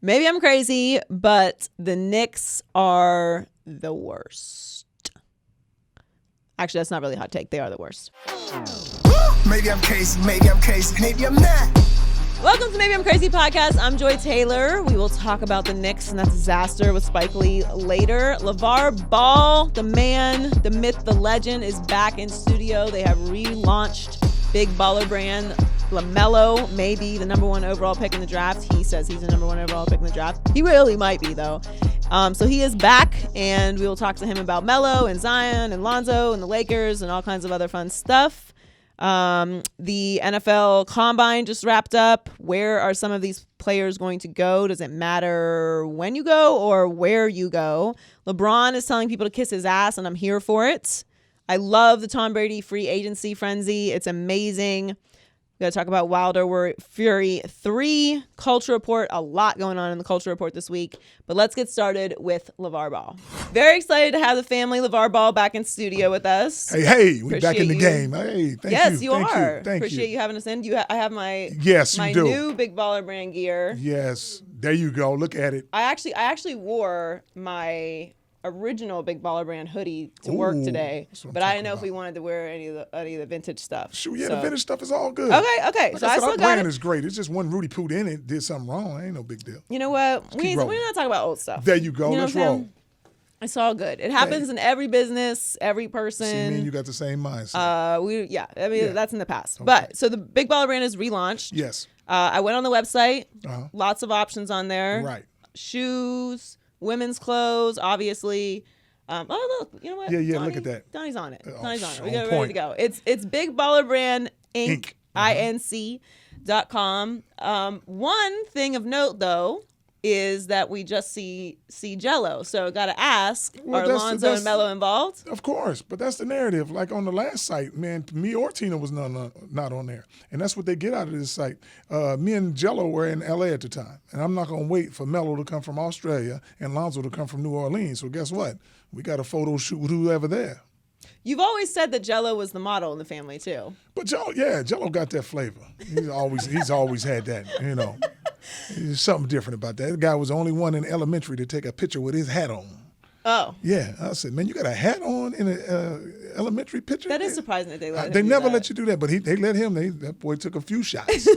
Maybe I'm crazy, but the Knicks are the worst. Actually, that's not really a hot take. They are the worst. Maybe I'm crazy, maybe I'm not. Welcome to Maybe I'm Crazy podcast. I'm Joy Taylor. We will talk about the Knicks and that disaster with Spike Lee later. LAVAR Ball, the man, the myth, the legend, is back in studio. They have relaunched big baller brand. LaMelo may be the number one overall pick in the draft. He says he's the number one overall pick in the draft. He really might be, though. So he is back, and we will talk to him about Melo and Zion and Lonzo and the Lakers and all kinds of other fun stuff. The NFL Combine just wrapped up. Where are some of these players going to go? Does it matter when you go or where you go? LeBron is telling people to kiss his ass, and I'm here for it. I love the Tom Brady free agency frenzy. It's amazing. We got to talk about Wilder Fury 3, Culture Report. A lot going on in the Culture Report this week. But let's get started with LAVAR Ball. Very excited to have the family LAVAR Ball back in studio with us. Hey, we're back in the game. Hey, thank you. Yes, you thank are. You. Thank Appreciate you having us in. I have my my new Big Baller brand gear. Yes, there you go. Look at it. I actually wore my original Big Baller brand hoodie to work today, but I didn't know if we wanted to wear any of the vintage stuff. Sure, yeah, the vintage stuff is all good. Okay. Like So I said, still our got brand it. is great. It's just one Rudy Poot in it did something wrong. Ain't no big deal. You know what? We're not talking about old stuff. There you go. Let's roll. It's all good. It happens in every business, every person. See, me and you got the same mindset. That's in the past. Okay. But so the Big Baller brand is relaunched. Yes. I went on the website. Lots of options on there. Right. Shoes, women's clothes, obviously. Oh, look, you know what? Yeah, Donnie, look at that. Donnie's on it. Oh, Donnie's on it. We on got ready to go. It's Big Baller Brand Inc. Inc.com. One thing of note, though, is that we just see Jello. So got to ask, are Lonzo and Melo involved? Of course, but that's the narrative. Like on the last site, man, me or Tina was not on there. And that's what they get out of this site. Me and Jello were in L.A. at the time. And I'm not going to wait for Melo to come from Australia and Lonzo to come from New Orleans. So guess what? We got a photo shoot with whoever there. You've always said that Jello was the model in the family, too. But Jello got that flavor. He's always had that, you know. There's something different about that. The guy was the only one in elementary to take a picture with his hat on. Oh. Yeah. I said, man, you got a hat on in an elementary picture? That is surprising that they let him They do never that. let you do that, but they let him. That boy took a few shots.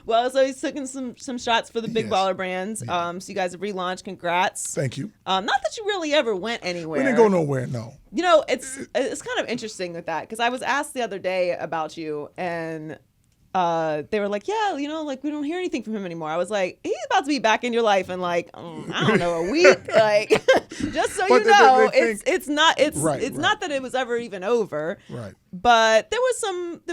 Well, so he's taking some shots for the Big Baller brands. Yeah. So you guys have relaunched. Congrats. Thank you. Not that you really ever went anywhere. We didn't go nowhere, no. You know, it's kind of interesting with that because I was asked the other day about you, and they were like, yeah, you know, like we don't hear anything from him anymore. I was like, he's about to be back in your life in like, I don't know, a week. Like, just so you know, it's not that it was ever even over. Right. But there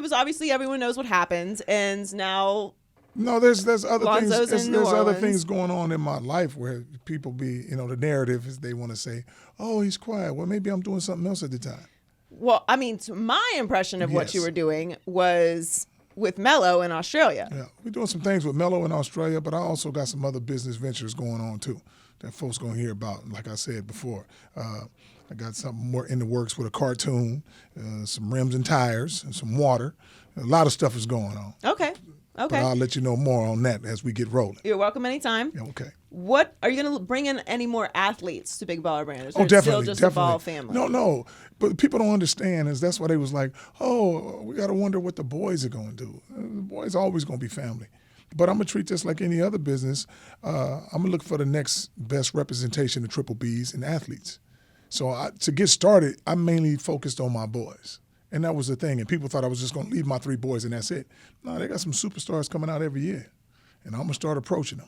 was obviously everyone knows what happened, and now. No, there's other Lonzo's things. There's other things going on in my life where people be, you know, the narrative is they want to say, oh, he's quiet. Well, maybe I'm doing something else at the time. Well, I mean, my impression of what you were doing was with Melo in Australia. Yeah, we're doing some things with Melo in Australia, but I also got some other business ventures going on too that folks gonna hear about. Like I said before, I got something more in the works with a cartoon, some rims and tires, and some water. A lot of stuff is going on. Okay. But I'll let you know more on that as we get rolling. You're welcome anytime. Yeah, okay. What are you going to bring in any more athletes to Big Baller Brand? Oh, definitely. Still just a Ball family? No. But people don't understand is that's why they was like, oh, we got to wonder what the boys are going to do. The boys are always going to be family. But I'm going to treat this like any other business. I'm going to look for the next best representation of triple Bs and athletes. So to get started, I'm mainly focused on my boys. And that was the thing. And people thought I was just going to leave my 3 boys and that's it. No, they got some superstars coming out every year. And I'm going to start approaching them.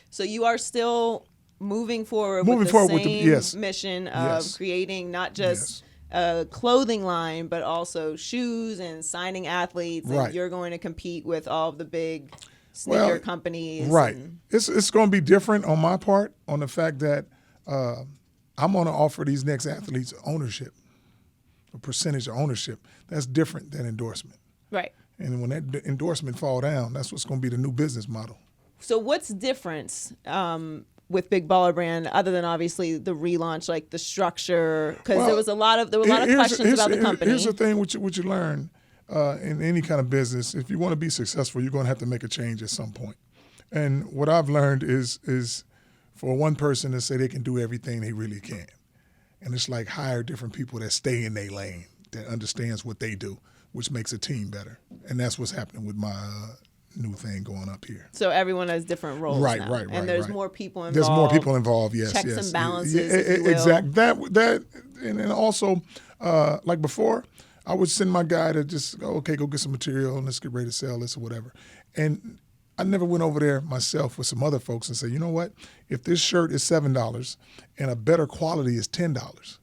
So you are still moving forward with the same mission of creating not just a clothing line, but also shoes and signing athletes. Right. And you're going to compete with all of the big sneaker companies. Right. It's going to be different on my part on the fact that I'm going to offer these next athletes ownership. A percentage of ownership. That's different than endorsement. Right. And when that endorsement fall down, that's what's going to be the new business model. So what's different with Big Baller Brand other than obviously the relaunch, like the structure? Because there were a lot of questions about the company. Here's the thing: what you learn in any kind of business, if you want to be successful, you're going to have to make a change at some point. And what I've learned is for one person to say they can do everything, they really can. And it's like hire different people that stay in their lane, that understands what they do, which makes a team better. And that's what's happening with my new thing going up here. So everyone has different roles Right, now. right. And there's more people involved. There's more people involved, yes. Checks yes. and balances, if you will. Exactly. That, and then also, like before, I would send my guy to just go, okay, go get some material and let's get ready to sell this or whatever. And I never went over there myself with some other folks and say, you know what? If this shirt is $7 and a better quality is $10,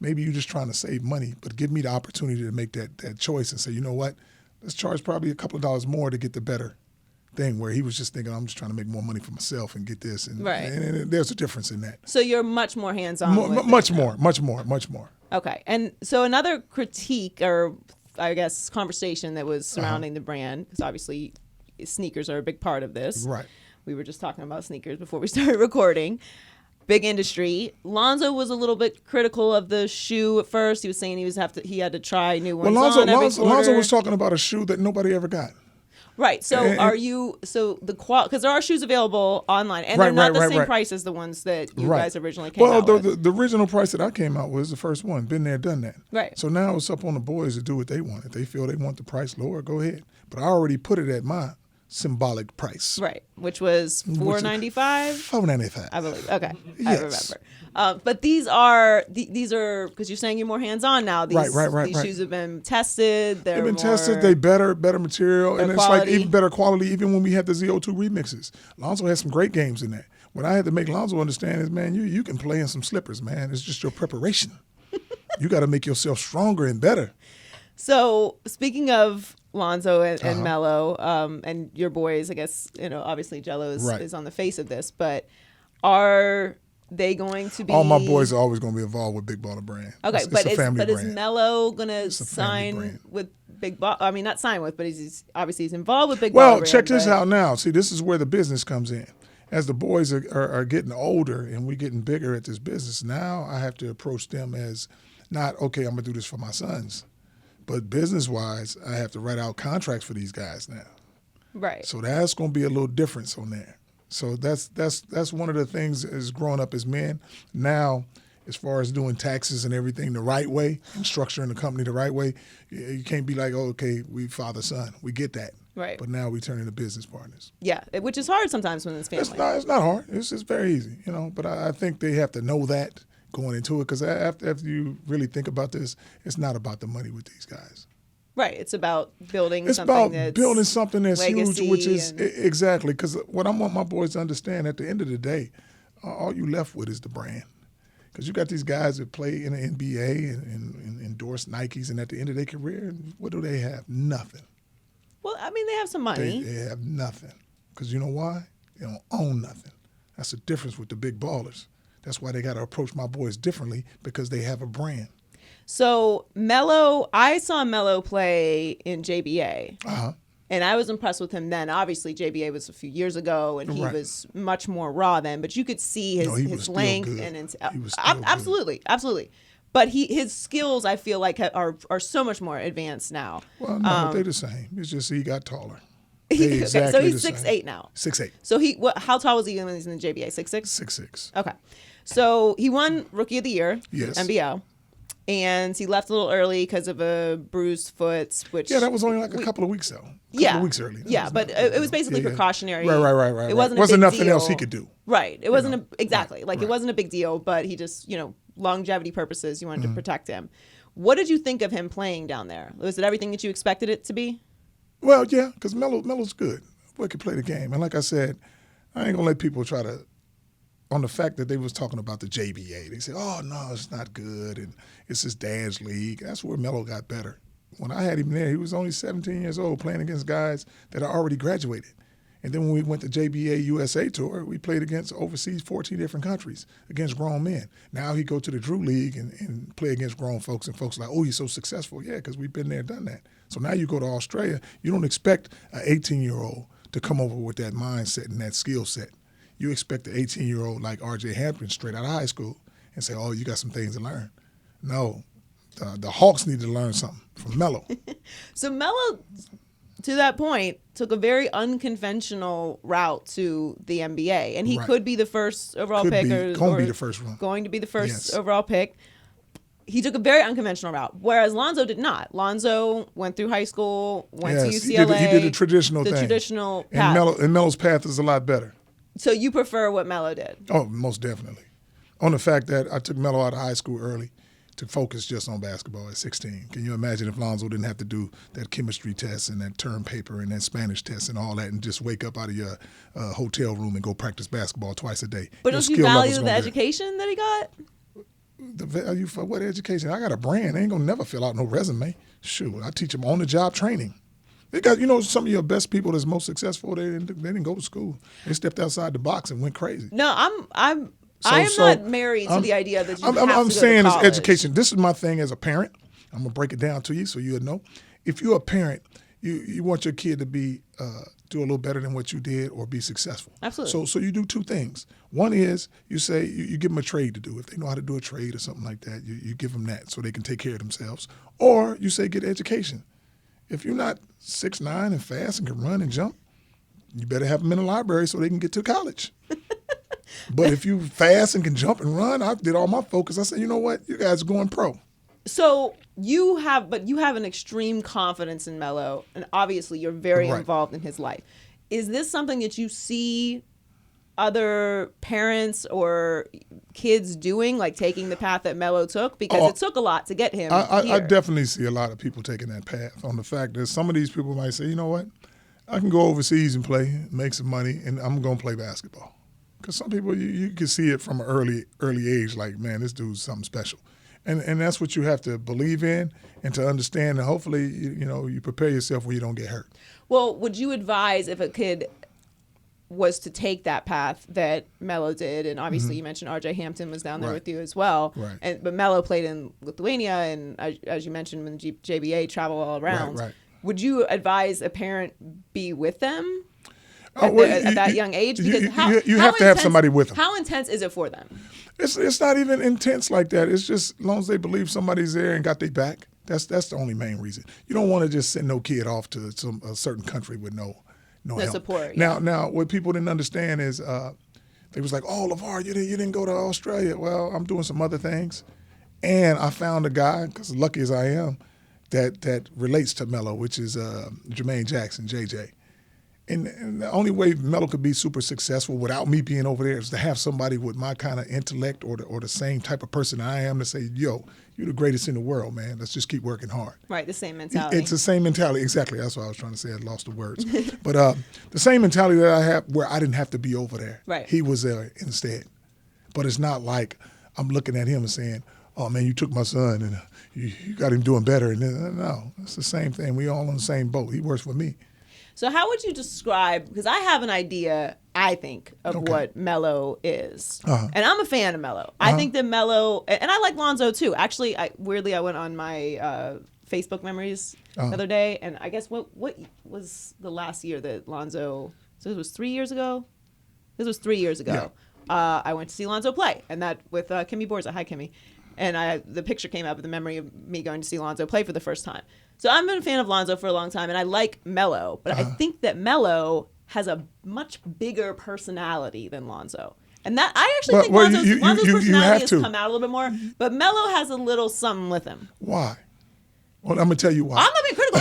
maybe you're just trying to save money, but give me the opportunity to make that choice and say, you know what? Let's charge probably a couple of dollars more to get the better thing, where he was just thinking, I'm just trying to make more money for myself and get this. And, right. and there's a difference in that. So you're much more hands-on. Much more. Okay. And so another critique, or I guess conversation that was surrounding the brand, because obviously sneakers are a big part of this. Right. We were just talking about sneakers before we started recording. Big industry. Lonzo was a little bit critical of the shoe at first. He was saying he had to try new ones on every quarter. Lonzo was talking about a shoe that nobody ever got. Right. So because there are shoes available online, and they're not the same price as the ones that you guys originally came out with. Well, the original price that I came out with was the first one. Been there, done that. Right. So now it's up on the boys to do what they want. If they feel they want the price lower, go ahead. But I already put it at my symbolic price. Right, which was $4.95. $4.95. I believe. Okay, Yes. I remember. But these are because you're saying you're more hands-on now. These, right. These shoes have been tested. They've been tested. They better material, and it's quality. like even better quality. Even when we had the ZO2 remixes, Lonzo had some great games in that. What I had to make Lonzo understand is, man, you can play in some slippers, man. It's just your preparation. You got to make yourself stronger and better. So speaking of Lonzo and Melo, and your boys, I guess, obviously Jello is on the face of this, but are they going to be? All my boys are always going to be involved with Big Baller Brand. Okay, it's a family brand. Is Melo going to sign with Big Baller? I mean, not sign with, but he's involved with Big Baller Brand. Well, check this out now. See, this is where the business comes in. As the boys are getting older and we're getting bigger at this business, now I have to approach them as not, okay, I'm going to do this for my sons. But business-wise, I have to write out contracts for these guys now. Right. So that's going to be a little difference on there. So that's one of the things as growing up as men. Now, as far as doing taxes and everything the right way and structuring the company the right way, you can't be like, oh, okay, we father-son. We get that. Right. But now we turn into business partners. Yeah, which is hard sometimes when it's family. It's not hard. It's very easy, But I think they have to know that going into it, because after you really think about this, it's not about the money with these guys. Right. It's about building something that's huge, which is exactly, because what I want my boys to understand at the end of the day, all you left with is the brand. Because you got these guys that play in the NBA and endorse Nikes, and at the end of their career, what do they have? Nothing. Well, I mean, they have some money. They have nothing. Because you know why? They don't own nothing. That's the difference with the big ballers. That's why they got to approach my boys differently, because they have a brand. So I saw Melo play in JBA, and I was impressed with him then. Obviously, JBA was a few years ago, and he was much more raw then. But you could see his length and absolutely. But his skills, I feel like, are so much more advanced now. Well, no, they're the same. It's just he got taller. Okay, so he's 6'8" now. 6'8". So how tall was he when he was in the JBA? 6'6"? 6'6". Okay. So he won Rookie of the Year, yes. NBL, and he left a little early because of a bruised foot, which... Yeah, that was only like a couple of weeks though. A couple of weeks early. But it was basically precautionary. Right. It wasn't wasn't a big nothing deal. else he could do. Right. It wasn't it wasn't a big deal, but he just, longevity purposes, you wanted to protect him. What did you think of him playing down there? Was it everything that you expected it to be? Well, yeah, because Melo's good. Boy could play the game. And like I said, I ain't going to let people try to, on the fact that they was talking about the JBA. They said, oh, no, it's not good, and it's his dad's league. That's where Melo got better. When I had him there, he was only 17 years old playing against guys that had already graduated. And then when we went to JBA USA Tour, we played against overseas 14 different countries, against grown men. Now he go to the Drew League and play against grown folks, and folks are like, oh, he's so successful. Yeah, because we've been there, done that. So now you go to Australia, you don't expect an 18-year-old to come over with that mindset and that skill set. You expect an 18-year-old like R.J. Hampton straight out of high school and say, oh, you got some things to learn. No, the Hawks need to learn something from Melo. So Melo to that point, took a very unconventional route to the NBA, and he Right. could be the first overall pick, Going to be the first one. Going to be the first Yes. overall pick. He took a very unconventional route, whereas Lonzo did not. Lonzo went through high school, went to UCLA. He did the traditional thing. The traditional and path. Melo's path is a lot better. So you prefer what Melo did? Oh, most definitely. On the fact that I took Melo out of high school early to focus just on basketball at 16. Can you imagine if Lonzo didn't have to do that chemistry test and that term paper and that Spanish test and all that and just wake up out of your hotel room and go practice basketball twice a day? But don't you value the education that he got? The value for what education? I got a brand. I ain't gonna never fill out no resume. Shoot, I teach them on-the-job training. They got, some of your best people that's most successful. They didn't go to school. They stepped outside the box and went crazy. No, I am not married to the idea that you have to go to college. I'm saying is education. This is my thing as a parent. I'm gonna break it down to you so you'll know. If you're a parent, you want your kid to be do a little better than what you did or be successful. Absolutely. So you do two things. One is you say you give them a trade to do. If they know how to do a trade or something like that, you give them that so they can take care of themselves. Or you say get education. If you're not 6'9" and fast and can run and jump, you better have them in the library so they can get to college. But if you fast and can jump and run, I did all my focus. I said, you know what? You guys are going pro. So you have an extreme confidence in Melo, and obviously you're very involved in his life. Is this something that you see other parents or kids doing, like taking the path that Melo took? Because it took a lot to get him I definitely see a lot of people taking that path on the fact that some of these people might say, you know what? I can go overseas and play, make some money, and I'm going to play basketball. Because some people, you can see it from an early age, like, man, this dude's something special. And that's what you have to believe in and to understand, and hopefully, you prepare yourself where you don't get hurt. Well, would you advise if a kid was to take that path that Melo did, and obviously you mentioned R.J. Hampton was down there with you as well, but Melo played in Lithuania, and as you mentioned, when JBA travel all around, would you advise a parent be with them at that young age? Because you have to have somebody with them. How intense is it for them? It's not even intense like that. It's just as long as they believe somebody's there and got their back. That's the only main reason. You don't want to just send no kid off to a certain country with no help. Support. Now, what people didn't understand is they was like, "Oh, LaVar, you didn't go to Australia." Well, I'm doing some other things, and I found a guy, because lucky as I am, that relates to Melo, which is Jermaine Jackson, JJ. And the only way Melo could be super successful without me being over there is to have somebody with my kind of intellect or the same type of person I am to say, yo, you're the greatest in the world, man. Let's just keep working hard. Right, the same mentality. It's the same mentality. Exactly. That's what I was trying to say. I lost the words. But the same mentality that I have where I didn't have to be over there. Right. He was there instead. But it's not like I'm looking at him and saying, oh, man, you took my son and you got him doing better. And no, it's the same thing. We all on the same boat. He works for me. So how would you describe, because I have an idea, I think, of what Melo is. And I'm a fan of Melo. I think that Melo, and I like Lonzo too. Actually, weirdly, I went on my Facebook memories the other day, and I guess what was the last year that Lonzo, so it was 3 years ago? This was 3 years ago. Yeah. I went to see Lonzo play, and that with Kimmy Borza. Hi, Kimmy. And the picture came up with the memory of me going to see Lonzo play for the first time. So I've been a fan of Lonzo for a long time, and I like Melo, but I think that Melo has a much bigger personality than Lonzo. And that I actually think Lonzo's personality has come out a little bit more, but Melo has a little something with him. Why? Well, I'm gonna tell you why. I'm not being critical.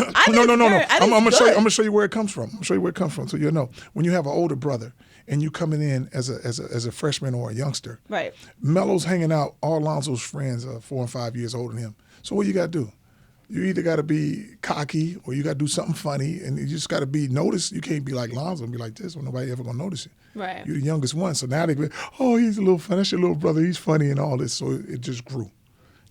No. I'm gonna show you where it comes from. I'm gonna show you where it comes from, so you'll know. When you have an older brother and you coming in as a freshman or a youngster, right? Melo's hanging out. All Lonzo's friends are 4 and 5 years older than him. So what you got to do? You either got to be cocky or you got to do something funny, and you just got to be noticed. You can't be like Lonzo and be like this when nobody ever gonna notice you. Right. You're the youngest one, so now they go, oh, he's a little funny. That's your little brother. He's funny and all this. So it just grew,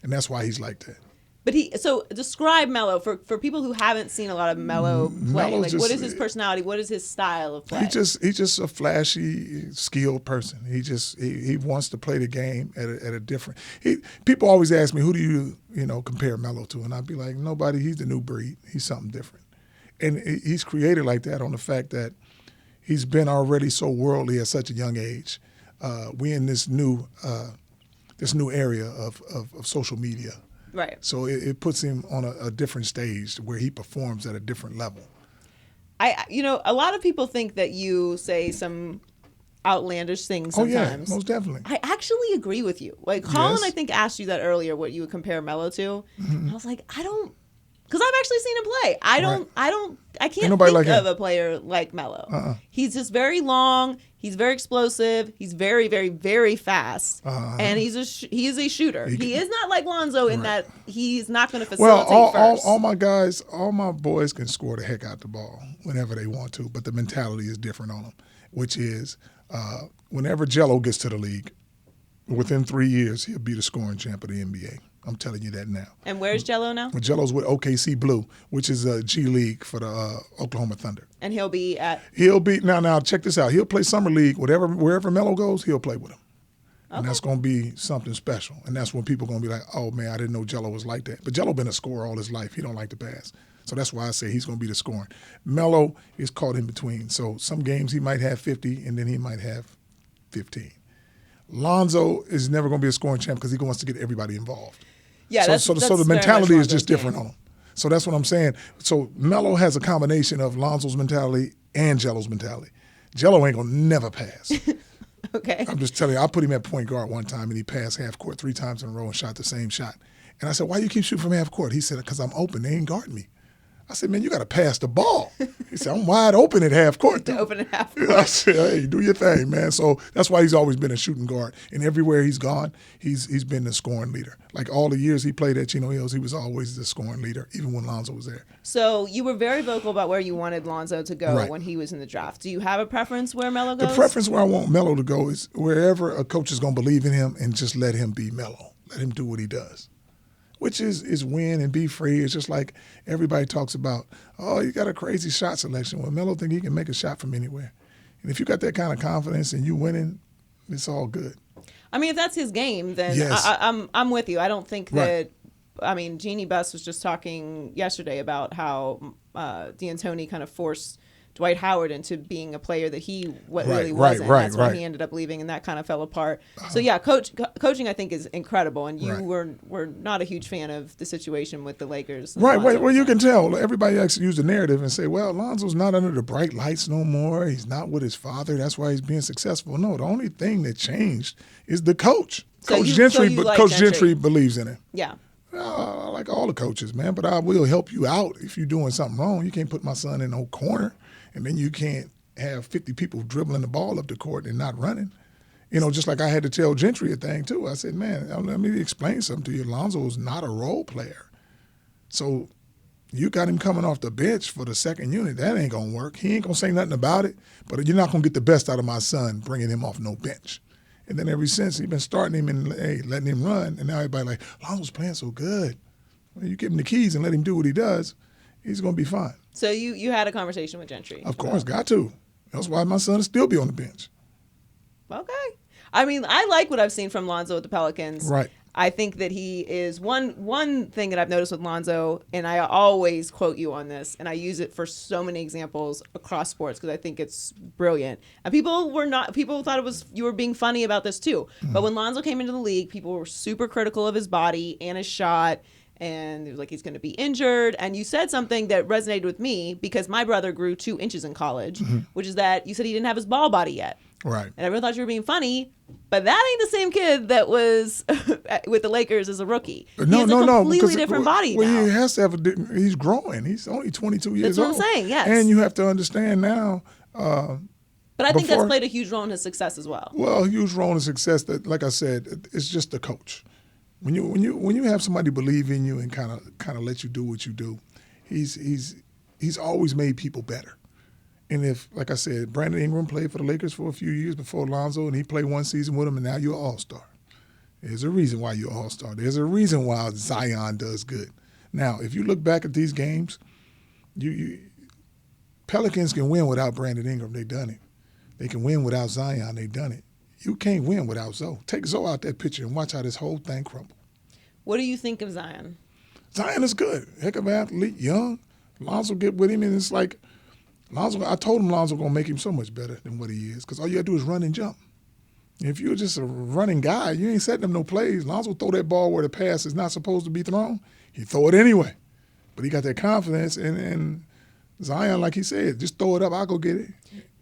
and that's why he's like that. But so describe Melo for people who haven't seen a lot of Melo play. Melo's what is his personality? What is his style of play? He's just a flashy, skilled person. He wants to play the game at a different. People always ask me, who do you compare Melo to? And I'd be like, nobody. He's the new breed. He's something different, and he's created like that on the fact that he's been already so worldly at such a young age. We're in this new area of social media. Right. So it puts him on a different stage where he performs at a different level. A lot of people think that you say some outlandish things Oh yeah, sometimes. most definitely. I actually agree with you. Like Colin, Yes. I think asked you that earlier, what you would compare Melo to. And I was like, I don't, because I've actually seen him play. I can't nobody think like of him. a player like Melo. He's just very long. He's very explosive. He's very, very, very fast, and he is a shooter. He is not like Lonzo in that he's not going to facilitate first. all my guys, all my boys can score the heck out the ball whenever they want to, but the mentality is different on them, which is whenever Jello gets to the league, within 3 years, he'll be the scoring champ of the NBA. I'm telling you that now. And where's Jello now? Jello's with OKC Blue, which is a G League for the Oklahoma Thunder. And he'll be at... Now check this out. He'll play Summer League, wherever Melo goes, he'll play with him. Okay. And that's going to be something special. And that's when people are going to be like, oh, man, I didn't know Jello was like that. But Jello been a scorer all his life. He don't like to pass. So that's why I say he's going to be the scoring. Melo is caught in between. So some games he might have 50, and then he might have 15. Lonzo is never going to be a scoring champ because he wants to get everybody involved. Yeah, so the mentality is just different on him. So that's what I'm saying. So Melo has a combination of Lonzo's mentality and Jello's mentality. Jello ain't going to never pass. Okay. I'm just telling you, I put him at point guard one time, and he passed half court 3 times in a row and shot the same shot. And I said, why you keep shooting from half court? He said, because I'm open. They ain't guarding me. I said, man, you got to pass the ball. He said, I'm wide open at half court. Open at half court. I said, hey, do your thing, man. So that's why he's always been a shooting guard. And everywhere he's gone, he's been the scoring leader. Like all the years he played at Chino Hills, he was always the scoring leader, even when Lonzo was there. So you were very vocal about where you wanted Lonzo to go when he was in the draft. Do you have a preference where Melo goes? The preference where I want Melo to go is wherever a coach is going to believe in him and just let him be Melo. Let him do what he does. Which is win and be free. It's just like everybody talks about, oh, you got a crazy shot selection. Well, Melo think he can make a shot from anywhere. And if you got that kind of confidence and you winning, it's all good. I mean, if that's his game, then yes. I'm with you. I don't think that – I mean, Jeannie Buss was just talking yesterday about how D'Antoni kind of forced Dwight Howard into being a player that he really wasn't. That's why he ended up leaving, and that kind of fell apart. So, yeah, coaching, I think, is incredible, and you were not a huge fan of the situation with the Lakers. Right. Well, you can tell. Everybody actually use the narrative and say, well, Lonzo's not under the bright lights no more. He's not with his father. That's why he's being successful. No, the only thing that changed is the coach. Coach Gentry believes in him. Yeah. I like all the coaches, man, but I will help you out if you're doing something wrong. You can't put my son in no corner. And then you can't have 50 people dribbling the ball up the court and not running. You know, just like I had to tell Gentry a thing, too. I said, man, let me explain something to you. Lonzo is not a role player. So you got him coming off the bench for the second unit. That ain't going to work. He ain't going to say nothing about it, but you're not going to get the best out of my son bringing him off no bench. And then ever since, he's been starting him and letting him run, and now everybody like, Lonzo's playing so good. Well, you give him the keys and let him do what he does, he's going to be fine. So you had a conversation with Gentry? Of course, got to. That's why my son will still be on the bench. Okay. I mean, I like what I've seen from Lonzo with the Pelicans. Right. I think that he is one thing that I've noticed with Lonzo, and I always quote you on this, and I use it for so many examples across sports because I think it's brilliant. And people thought you were being funny about this too. Mm-hmm. But when Lonzo came into the league, people were super critical of his body and his shot. And it was like he's going to be injured. And you said something that resonated with me because my brother grew 2 inches in college, which is that you said he didn't have his ball body yet. Right. And everyone thought you were being funny, but that ain't the same kid that was with the Lakers as a rookie. He has a completely different body now. He has to have he's growing. He's only 22 years old. That's what I'm saying, yes. And you have to understand now. But I think that's played a huge role in his success as well. Well, a huge role in success that, like I said, it's just the coach. When you have somebody believe in you and kind of let you do what you do, he's always made people better. And if, like I said, Brandon Ingram played for the Lakers for a few years before Lonzo, and he played 1 season with him, and now you're an all-star. There's a reason why you're an all-star. There's a reason why Zion does good. Now, if you look back at these games, Pelicans can win without Brandon Ingram. They done it. They can win without Zion. They done it. You can't win without Zoe. Take Zoe out that picture and watch how this whole thing crumble. What do you think of Zion? Zion is good. Heck of an athlete, young. Lonzo get with him, and it's like, I told him Lonzo going to make him so much better than what he is because all you got to do is run and jump. If you're just a running guy, you ain't setting up no plays. Lonzo throw that ball where the pass is not supposed to be thrown. He throw it anyway. But he got that confidence, and Zion, like he said, just throw it up. I'll go get it.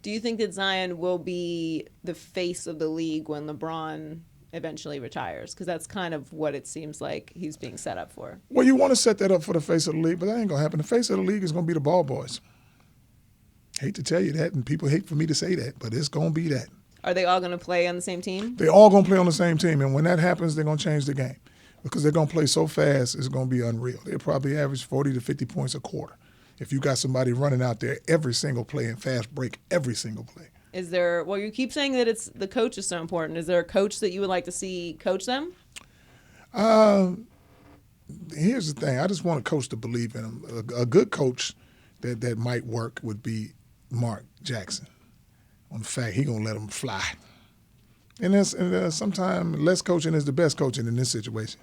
Do you think that Zion will be the face of the league when LeBron eventually retires? Because that's kind of what it seems like he's being set up for. Well, you want to set that up for the face of the league, but that ain't going to happen. The face of the league is going to be the ball boys. Hate to tell you that, and people hate for me to say that, but it's going to be that. Are they all going to play on the same team? They're all going to play on the same team, and when that happens, they're going to change the game because they're going to play so fast, it's going to be unreal. They'll probably average 40 to 50 points a quarter if you got somebody running out there every single play and fast break every single play. Is there, well, you keep saying that it's the coach is so important. Is there a coach that you would like to see coach them? Here's the thing. I just want a coach to believe in him. A good coach that might work would be Mark Jackson on the fact he going to let him fly. And sometimes less coaching is the best coaching in this situation.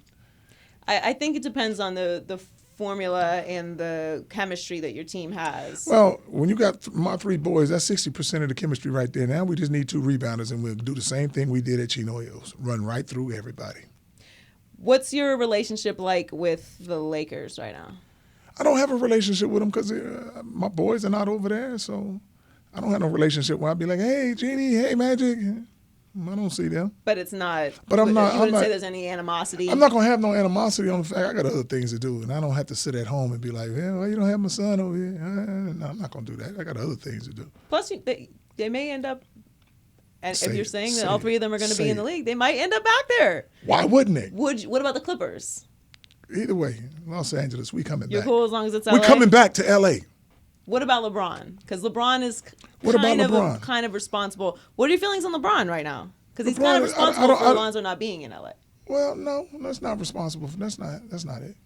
I think it depends on the formula and the chemistry that your team has. Well, when you got my three boys, that's 60% of the chemistry right there. Now we just need two rebounders, and we'll do the same thing we did at Chino Hills, run right through everybody. What's your relationship like with the Lakers right now? I don't have a relationship with them because my boys are not over there, so I don't have no relationship where I'd be like, hey, Jeannie, hey, Magic. I don't see them. But it's not. But I'm not. You wouldn't say there's any animosity. I'm not gonna have no animosity on the fact I got other things to do, and I don't have to sit at home and be like, "Yeah, well, you don't have my son over here." No, I'm not gonna do that. I got other things to do. Plus, they may end up. And if you're saying that all three of them are going to be in the league, they might end up back there. Why wouldn't they? What about the Clippers? Either way, Los Angeles, we coming back. You're cool as long as it's LA? We're coming back to L.A. What about LeBron? Because LeBron is kind of responsible. What are your feelings on LeBron right now? Because he's kind of responsible for Lonzo not being in L.A. Well, no, that's not responsible. That's not it.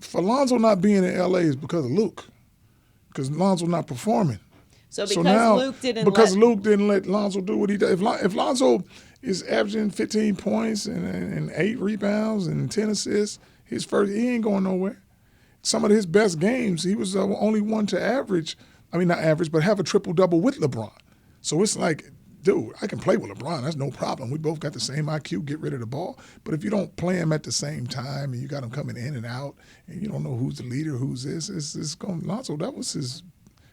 For Lonzo not being in L.A. is because of Luke. Because Lonzo not performing. So Luke didn't let Lonzo do what he does. If Lonzo is averaging 15 points and 8 rebounds and 10 assists, he ain't going nowhere. Some of his best games, he was the only one to not average, but have a triple-double with LeBron. So it's like, dude, I can play with LeBron. That's no problem. We both got the same IQ, get rid of the ball. But if you don't play him at the same time and you got him coming in and out and you don't know who's the leader, who's this, it's going Lonzo, that was his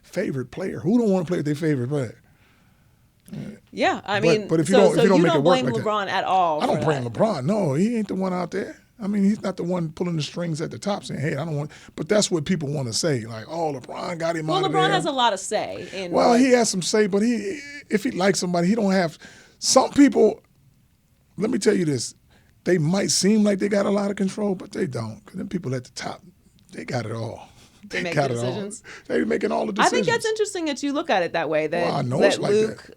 favorite player. Who don't want to play with their favorite player? Yeah, I mean, but if you don't make it work blame like LeBron that, at all. I don't blame LeBron. No, he ain't the one out there. I mean, he's not the one pulling the strings at the top saying, hey, I don't want. But that's what people want to say. Like, oh, LeBron got him out of there. Well, LeBron has a lot of say. He has some say, but if he likes somebody, he don't have. Some people, let me tell you this, they might seem like they got a lot of control, but they don't. Because them people at the top, they got it all. They make the decisions. They're making all the decisions. I think that's interesting that you look at it that way. That Luke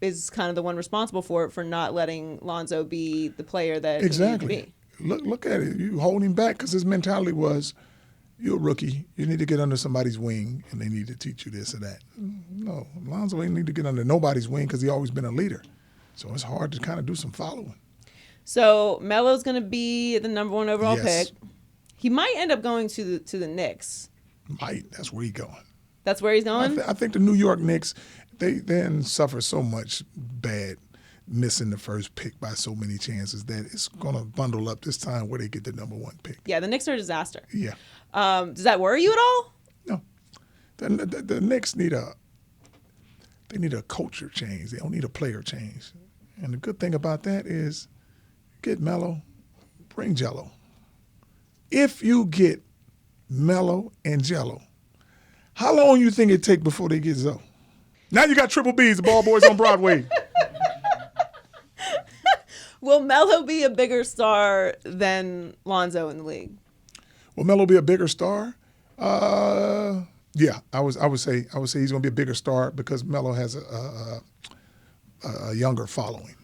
is kind of the one responsible for not letting Lonzo be the player that he needed to be. Look at it. You hold him back because his mentality was, you're a rookie. You need to get under somebody's wing, and they need to teach you this or that. No, Lonzo ain't need to get under nobody's wing because he always been a leader. So it's hard to kind of do some following. So Melo's going to be the number 1 overall pick. He might end up going to the Knicks. Might. That's where he's going. That's where he's going? I think the New York Knicks, they then suffer so much bad missing the first pick by so many chances that it's going to bundle up this time where they get the number 1 pick. Yeah, the Knicks are a disaster. Yeah. Does that worry you at all? No. The Knicks need a culture change. They don't need a player change. And the good thing about that is get Melo, bring Jello. If you get Melo and Jello, how long you think it take before they get Zoe? Now you got Triple B's, the ball boys on Broadway. Will Melo be a bigger star than Lonzo in the league? Will Melo be a bigger star? Yeah, I would say he's going to be a bigger star because Melo has a younger following.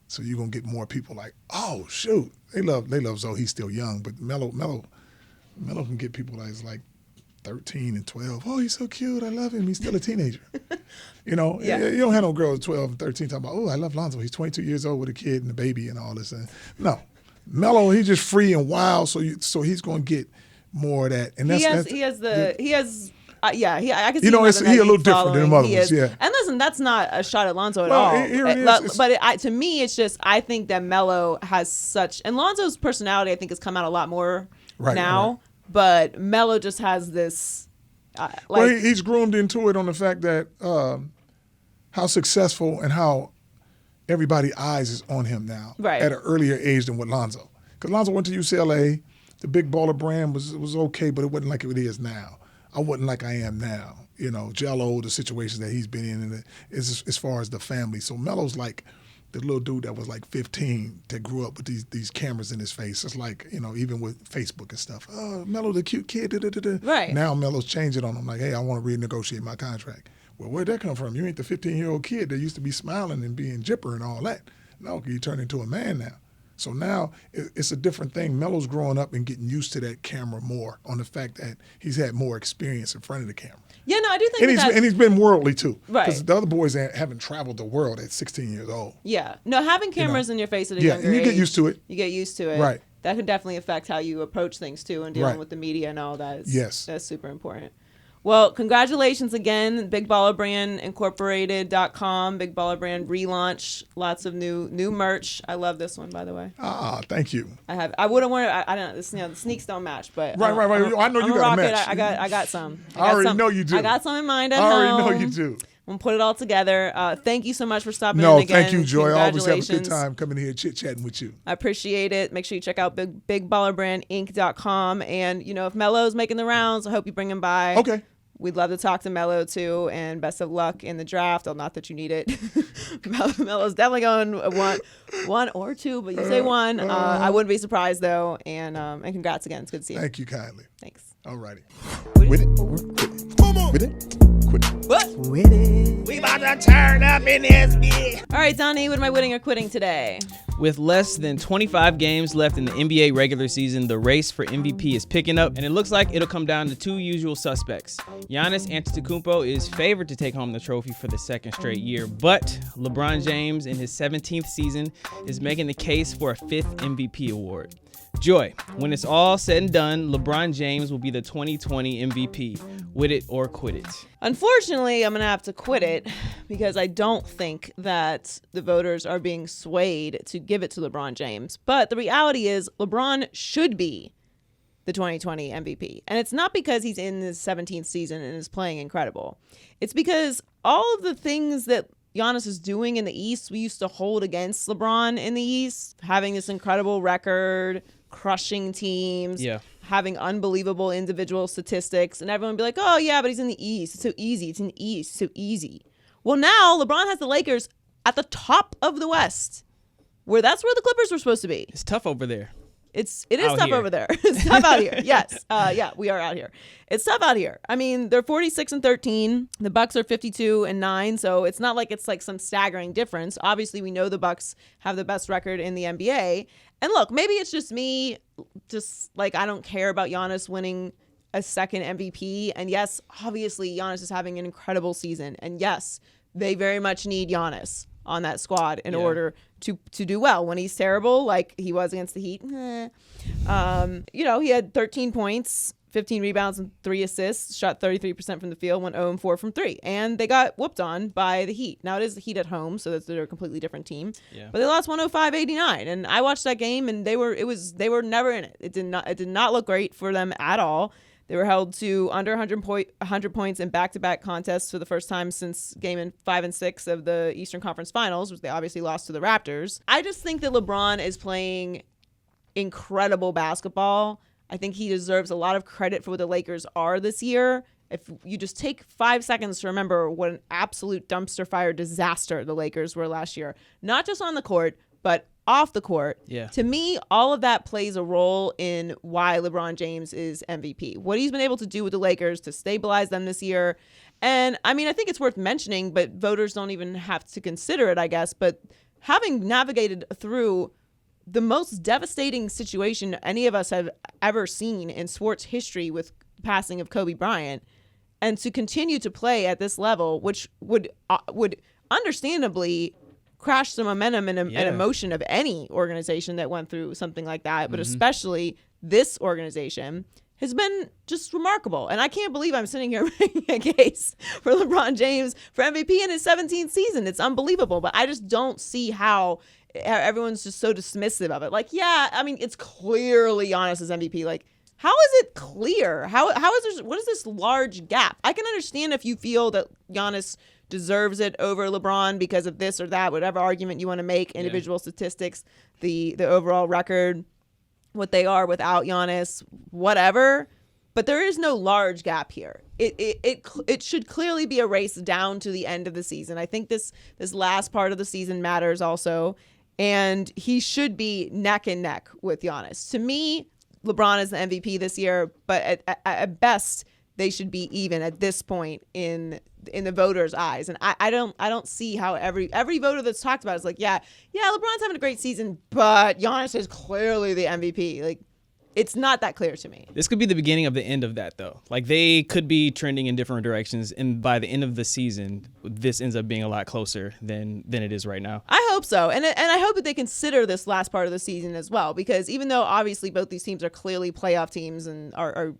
So you're going to get more people like, oh shoot, they love Zoe. He's still young, but Melo can get people that's like 13 and 12. Oh, he's so cute. I love him. He's still a teenager. You know, You don't have no girls 12 and 13 talking about, oh, I love Lonzo. He's 22 years old with a kid and a baby and all this. No, Melo, he's just free and wild. So he's going to get more of that. And I can see. He a little different than the others. Yeah. And listen, that's not a shot at Lonzo at all. Here it is. But to me, it's just I think that Melo has such, and Lonzo's personality I think has come out a lot more now. Right. But Melo just has this Well, he's groomed into it on the fact that how successful and how everybody's eyes is on him now at an earlier age than with Lonzo. Because Lonzo went to UCLA. The big baller brand was okay, but it wasn't like it is now. I wasn't like I am now. You know, Jello, the situations that he's been in, and as far as the family. So Melo's like the little dude that was like 15 that grew up with these cameras in his face. It's like, you know, even with Facebook and stuff. Oh, Melo, the cute kid. Right. Now Melo's changing on him like, hey, I want to renegotiate my contract. Well, where'd that come from? You ain't the 15-year-old kid that used to be smiling and being jipper and all that. No, you turned into a man now. So now it's a different thing. Melo's growing up and getting used to that camera more on the fact that he's had more experience in front of the camera. Yeah, no, I do think and he's been worldly too. Right. Because the other boys haven't traveled the world at 16 years old. Yeah. No, having cameras in your face at a younger and you age. get used to it. You get used to it. Right. That can definitely affect how you approach things too and dealing with the media and all that. Yes. That's super important. Well, congratulations again, Big Baller Brand Incorporated.com, Big Baller Brand relaunch, lots of new merch. I love this one, by the way. Thank you. I wouldn't wear it. I don't know. The sneaks don't match, but right. I know you got a match. I got some. I already know you do. I got some in mind at home. I already know you do. I'm gonna put it all together. Thank you so much for stopping in again. No, thank you, Joy. I always have a good time coming here chit-chatting with you. I appreciate it. Make sure you check out bigballerbrandinc.com. And, you know, if Melo's making the rounds, I hope you bring him by. Okay. We'd love to talk to Melo, too, and best of luck in the draft. Oh, not that you need it. Melo's definitely going one or two, but you say one. I wouldn't be surprised, though, and congrats again. It's good to see you. Thank you kindly. Thanks. All righty. With it? With it? Quit it. What? With it. We about to turn up in this bitch. All right, Donnie, what am I winning or quitting today? With less than 25 games left in the NBA regular season, the race for MVP is picking up, and it looks like it'll come down to two usual suspects. Giannis Antetokounmpo is favored to take home the trophy for the second straight year, but LeBron James, in his 17th season, is making the case for a fifth MVP award. Joy, when it's all said and done, LeBron James will be the 2020 MVP. With it or quit it? Unfortunately, I'm going to have to quit it because I don't think that the voters are being swayed to give it to LeBron James. But the reality is LeBron should be the 2020 MVP. And it's not because he's in his 17th season and is playing incredible. It's because all of the things that Giannis is doing in the East, we used to hold against LeBron in the East, having this incredible record, crushing teams, having unbelievable individual statistics, and everyone would be like, oh yeah, but he's in the East. It's so easy. It's in the East. It's so easy. Well, now LeBron has the Lakers at the top of the West, that's where the Clippers were supposed to be. It's tough over there. It is tough over there. It's tough out here. Yes. We are out here. It's tough out here. I mean, they're 46-13. The Bucks are 52-9. So it's not like it's like some staggering difference. Obviously, we know the Bucks have the best record in the NBA. And look, maybe it's just me, just like I don't care about Giannis winning a second MVP. And yes, obviously, Giannis is having an incredible season. And yes, they very much need Giannis on that squad in order to do well. When he's terrible, like he was against the Heat, he had 13 points, 15 rebounds, and 3 assists, shot 33% from the field, went 0-4 from 3. And they got whooped on by the Heat. Now, it is the Heat at home, so they're a completely different team. Yeah. But they lost 105-89. And I watched that game, and they were never in it. It did not look great for them at all. They were held to under 100 points in back-to-back contests for the first time since Game 5 and 6 of the Eastern Conference Finals, which they obviously lost to the Raptors. I just think that LeBron is playing incredible basketball. I think he deserves a lot of credit for what the Lakers are this year. If you just take 5 seconds to remember what an absolute dumpster fire disaster the Lakers were last year, not just on the court, but off the court. Yeah. To me, all of that plays a role in why LeBron James is MVP. What he's been able to do with the Lakers to stabilize them this year. And I mean, I think it's worth mentioning, but voters don't even have to consider it, I guess. But having navigated through the most devastating situation any of us have ever seen in sports history with the passing of Kobe Bryant, and to continue to play at this level, which would understandably crash the momentum and emotion of any organization that went through something like that, but especially this organization, has been just remarkable. And I can't believe I'm sitting here making a case for LeBron James for MVP in his 17th season. It's unbelievable, but I just don't see how everyone's just so dismissive of it. Like, yeah, I mean, it's clearly Giannis' MVP. Like, how is it clear? How is there, what is this large gap? I can understand if you feel that Giannis deserves it over LeBron because of this or that, whatever argument you want to make, individual statistics, the overall record, what they are without Giannis, whatever. But there is no large gap here. It should clearly be a race down to the end of the season. I think this last part of the season matters also, and he should be neck and neck with Giannis. To me, LeBron is the MVP this year, but at best they should be even at this point in the voters' eyes. And I don't see how every voter that's talked about is like, yeah, LeBron's having a great season, but Giannis is clearly the MVP. Like, it's not that clear to me. This could be the beginning of the end of that, though. Like, they could be trending in different directions, and by the end of the season, this ends up being a lot closer than it is right now. I hope so, and I hope that they consider this last part of the season as well, because even though obviously both these teams are clearly playoff teams and are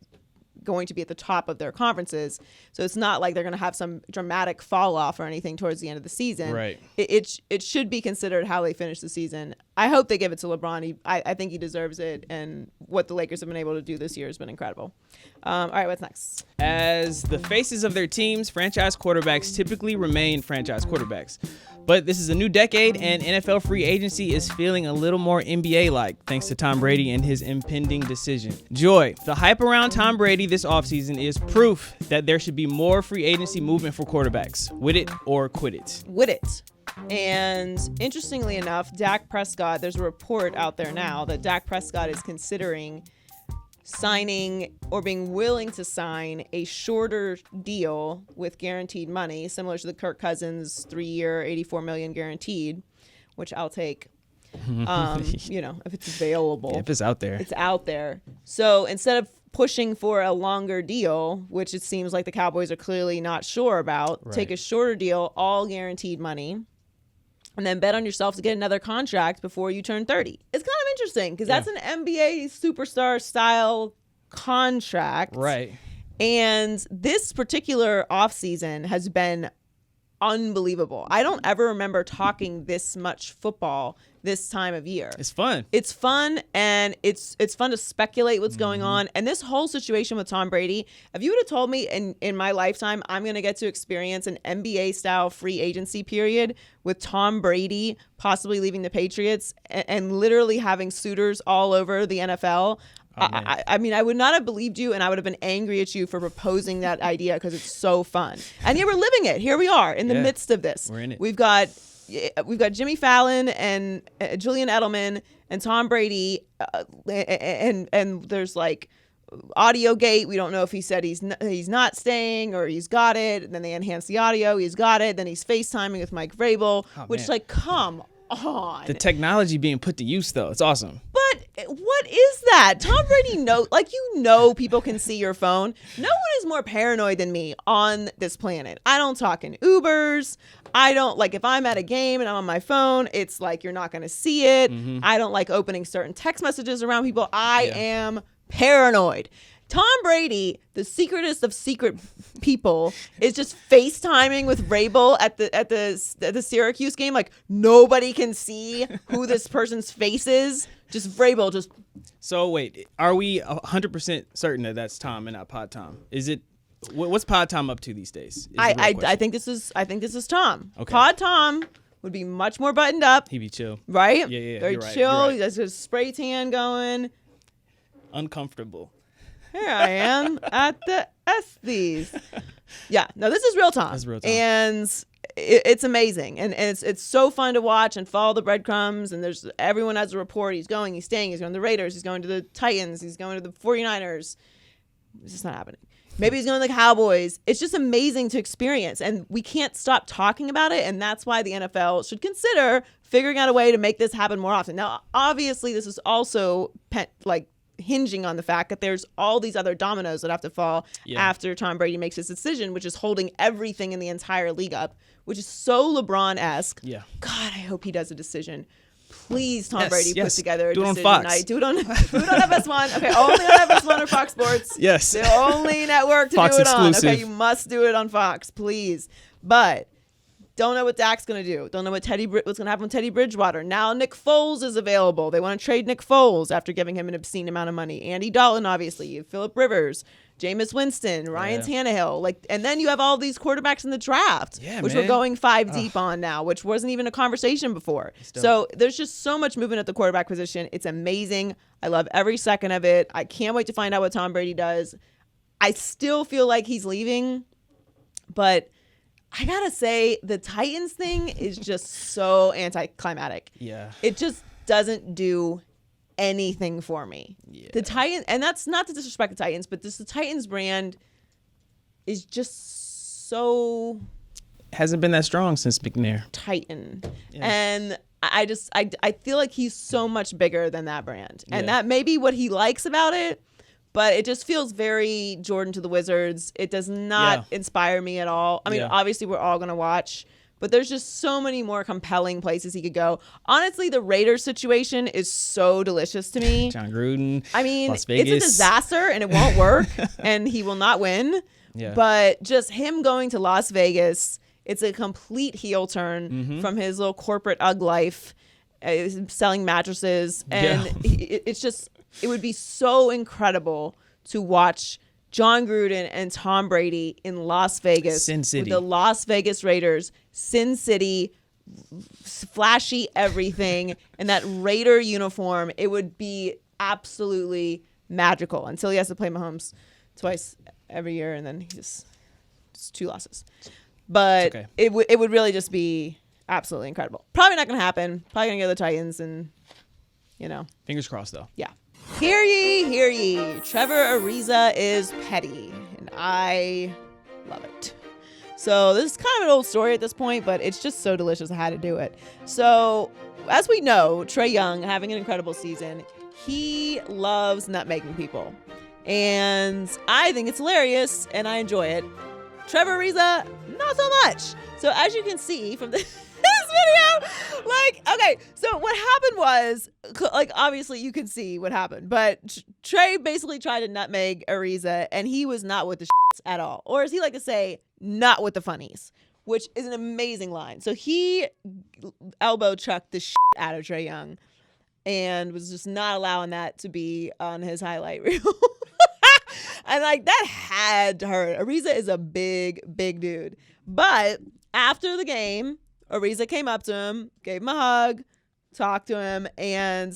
going to be at the top of their conferences, so it's not like they're going to have some dramatic fall off or anything towards the end of the season. Right. It should be considered how they finish the season. I hope they give it to LeBron. I think he deserves it, and what the Lakers have been able to do this year has been incredible. All right, what's next? As the faces of their teams, franchise quarterbacks typically remain franchise quarterbacks. But this is a new decade, and NFL free agency is feeling a little more NBA-like, thanks to Tom Brady and his impending decision. Joy, the hype around Tom Brady this offseason is proof that there should be more free agency movement for quarterbacks. Wit it or quit it. Wit it. And interestingly enough, Dak Prescott, there's a report out there now that Dak Prescott is considering signing or being willing to sign a shorter deal with guaranteed money, similar to the Kirk Cousins 3-year, $84 million guaranteed, which I'll take. If it's available. Yeah, if it's out there. It's out there. So instead of pushing for a longer deal, which it seems like the Cowboys are clearly not sure about, take a shorter deal, all guaranteed money, and then bet on yourself to get another contract before you turn 30. It's kind of interesting because that's an NBA superstar style contract. Right. And this particular offseason has been unbelievable. I don't ever remember talking this much football this time of year. It's fun. It's fun, and it's fun to speculate what's going on. And this whole situation with Tom Brady, if you would have told me in my lifetime I'm going to get to experience an NBA-style free agency period with Tom Brady possibly leaving the Patriots and literally having suitors all over the NFL, I mean, I would not have believed you, and I would have been angry at you for proposing that idea because it's so fun. And yeah, we're living it. Here we are in the midst of this. We're in it. We've got Jimmy Fallon and Julian Edelman and Tom Brady, and there's like audio gate. We don't know if he said he's not staying or he's got it. And then they enhance the audio. He's got it. Then he's FaceTiming with Mike Vrabel, which like, come on. The technology being put to use, though, it's awesome. But what is that? Tom Brady people can see your phone. No one is more paranoid than me on this planet. I don't talk in Ubers. I don't if I'm at a game and I'm on my phone, it's like you're not going to see it. I don't like opening certain text messages around people. I am paranoid. Tom Brady, the secretest of secret people, is just FaceTiming with Vrabel at the Syracuse game. Like, nobody can see who this person's face is. Just Vrabel, just. So wait, are we 100% certain that that's Tom and not Pod Tom? Is it? What's Pod Tom up to these days? I think this is Tom. Okay. Pod Tom would be much more buttoned up. He'd be chill, right? Yeah. Very you're right, chill. you're right. He has his spray tan going. Uncomfortable. Here I am at the Estes. Yeah, no, this is real Tom. That's real Tom. And it's amazing. And it's so fun to watch and follow the breadcrumbs. And everyone has a report. He's going, he's staying, he's going to the Raiders, he's going to the Titans, he's going to the 49ers. It's just not happening. Maybe he's going to the Cowboys. It's just amazing to experience. And we can't stop talking about it. And that's why the NFL after figuring out a way to make this happen more often. Now, obviously, this is also hinging on the fact that there's all these other dominoes that have to fall after Tom Brady makes his decision, which is holding everything in the entire league up, which is so LeBron-esque. Yeah. God, I hope he does a decision. Please, Tom Brady, put together a Do it decision on Fox. night. Do it on FS1. Okay, only on FS1 or Fox Sports. Yes. The only network to Fox do it exclusive. on. Okay, you must do it on Fox, please. But Don't know what Dak's going to do. Don't know what's going to happen with Teddy Bridgewater. Now Nick Foles is available. They want to trade Nick Foles after giving him an obscene amount of money. Andy Dalton, obviously. You have Phillip Rivers, Jameis Winston, Ryan Tannehill. And then you have all these quarterbacks in the draft, which we're going 5 deep on now, which wasn't even a conversation before. So there's just so much movement at the quarterback position. It's amazing. I love every second of it. I can't wait to find out what Tom Brady does. I still feel like he's leaving, but I gotta say, the Titans thing is just so anticlimactic. Yeah. It just doesn't do anything for me. Yeah. The Titans, and that's not to disrespect the Titans, but the Titans brand is just so... Hasn't been that strong since McNair. Titan. Yeah. And I feel like he's so much bigger than that brand. And that may be what he likes about it, but it just feels very Jordan to the Wizards. It does not inspire me at all. I mean, obviously we're all going to watch, but there's just so many more compelling places he could go. Honestly, the Raiders situation is so delicious to me. John Gruden, I mean, Las Vegas. It's a disaster and it won't work and he will not win. Yeah. But just him going to Las Vegas, it's a complete heel turn from his little corporate UGG life, selling mattresses. And it's just... It would be so incredible to watch John Gruden and Tom Brady in Las Vegas. Sin City. With the Las Vegas Raiders. Sin City, flashy everything, and that Raider uniform. It would be absolutely magical until he has to play Mahomes twice every year, and then it's 2 losses. But it would really just be absolutely incredible. Probably not going to happen. Probably going to go to the Titans and, Fingers crossed, though. Yeah. Hear ye, hear ye. Trevor Ariza is petty, and I love it. So this is kind of an old story at this point, but it's just so delicious I had to do it. So as we know, TRAE YOUNG having an incredible season, he loves nutmegging people. And I think it's hilarious, and I enjoy it. Trevor Ariza, not so much. So as you can see from this video, so what happened was, obviously you can see what happened, but Trey basically tried to nutmeg Ariza, and he was not with the shits at all. Or as he like to say, not with the funnies, which is an amazing line. So he elbow chucked the shit out of TRAE YOUNG and was just not allowing that to be on his highlight reel. And that had to hurt. Ariza is a big, big dude. But after the game, Ariza came up to him, gave him a hug, talked to him, and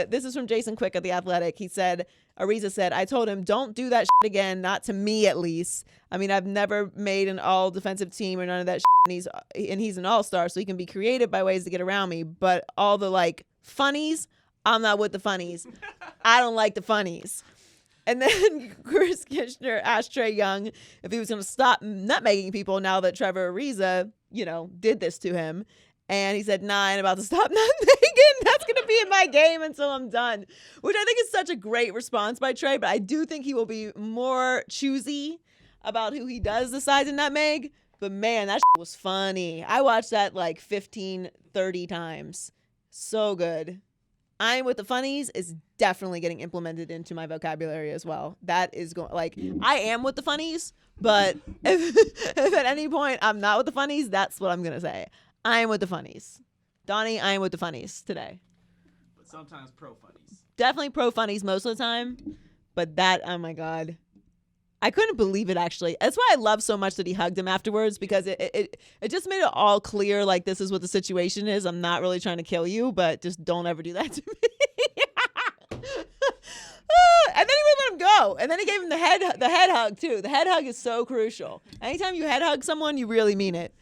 this is from Jason Quick at The Athletic. He said, Ariza said, I told him, don't do that shit again, not to me at least. I mean, I've never made an all-defensive team or none of that shit, and he's an all-star, so he can be creative by ways to get around me, but all the, funnies, I'm not with the funnies. I don't like the funnies. And then Chris Kishner asked TRAE YOUNG if he was going to stop nutmegging people now that Trevor Ariza, did this to him. And he said, nah, I ain't about to stop nutmegging. That's going to be in my game until I'm done. Which I think is such a great response by Trey, but I do think he will be more choosy about who he does decide to nutmeg. But man, that shit was funny. I watched that 15, 30 times. So good. I'm with the funnies is definitely getting implemented into my vocabulary as well. That is going I am with the funnies, but if at any point I'm not with the funnies, that's what I'm going to say. I am with the funnies. Donnie, I am with the funnies today. But sometimes pro funnies. Definitely pro funnies most of the time, but that, oh my God. I couldn't believe it, actually. That's why I love so much that he hugged him afterwards, because it just made it all clear, this is what the situation is. I'm not really trying to kill you, but just don't ever do that to me. And then he would let him go. And then he gave him the head hug, too. The head hug is so crucial. Anytime you head hug someone, you really mean it.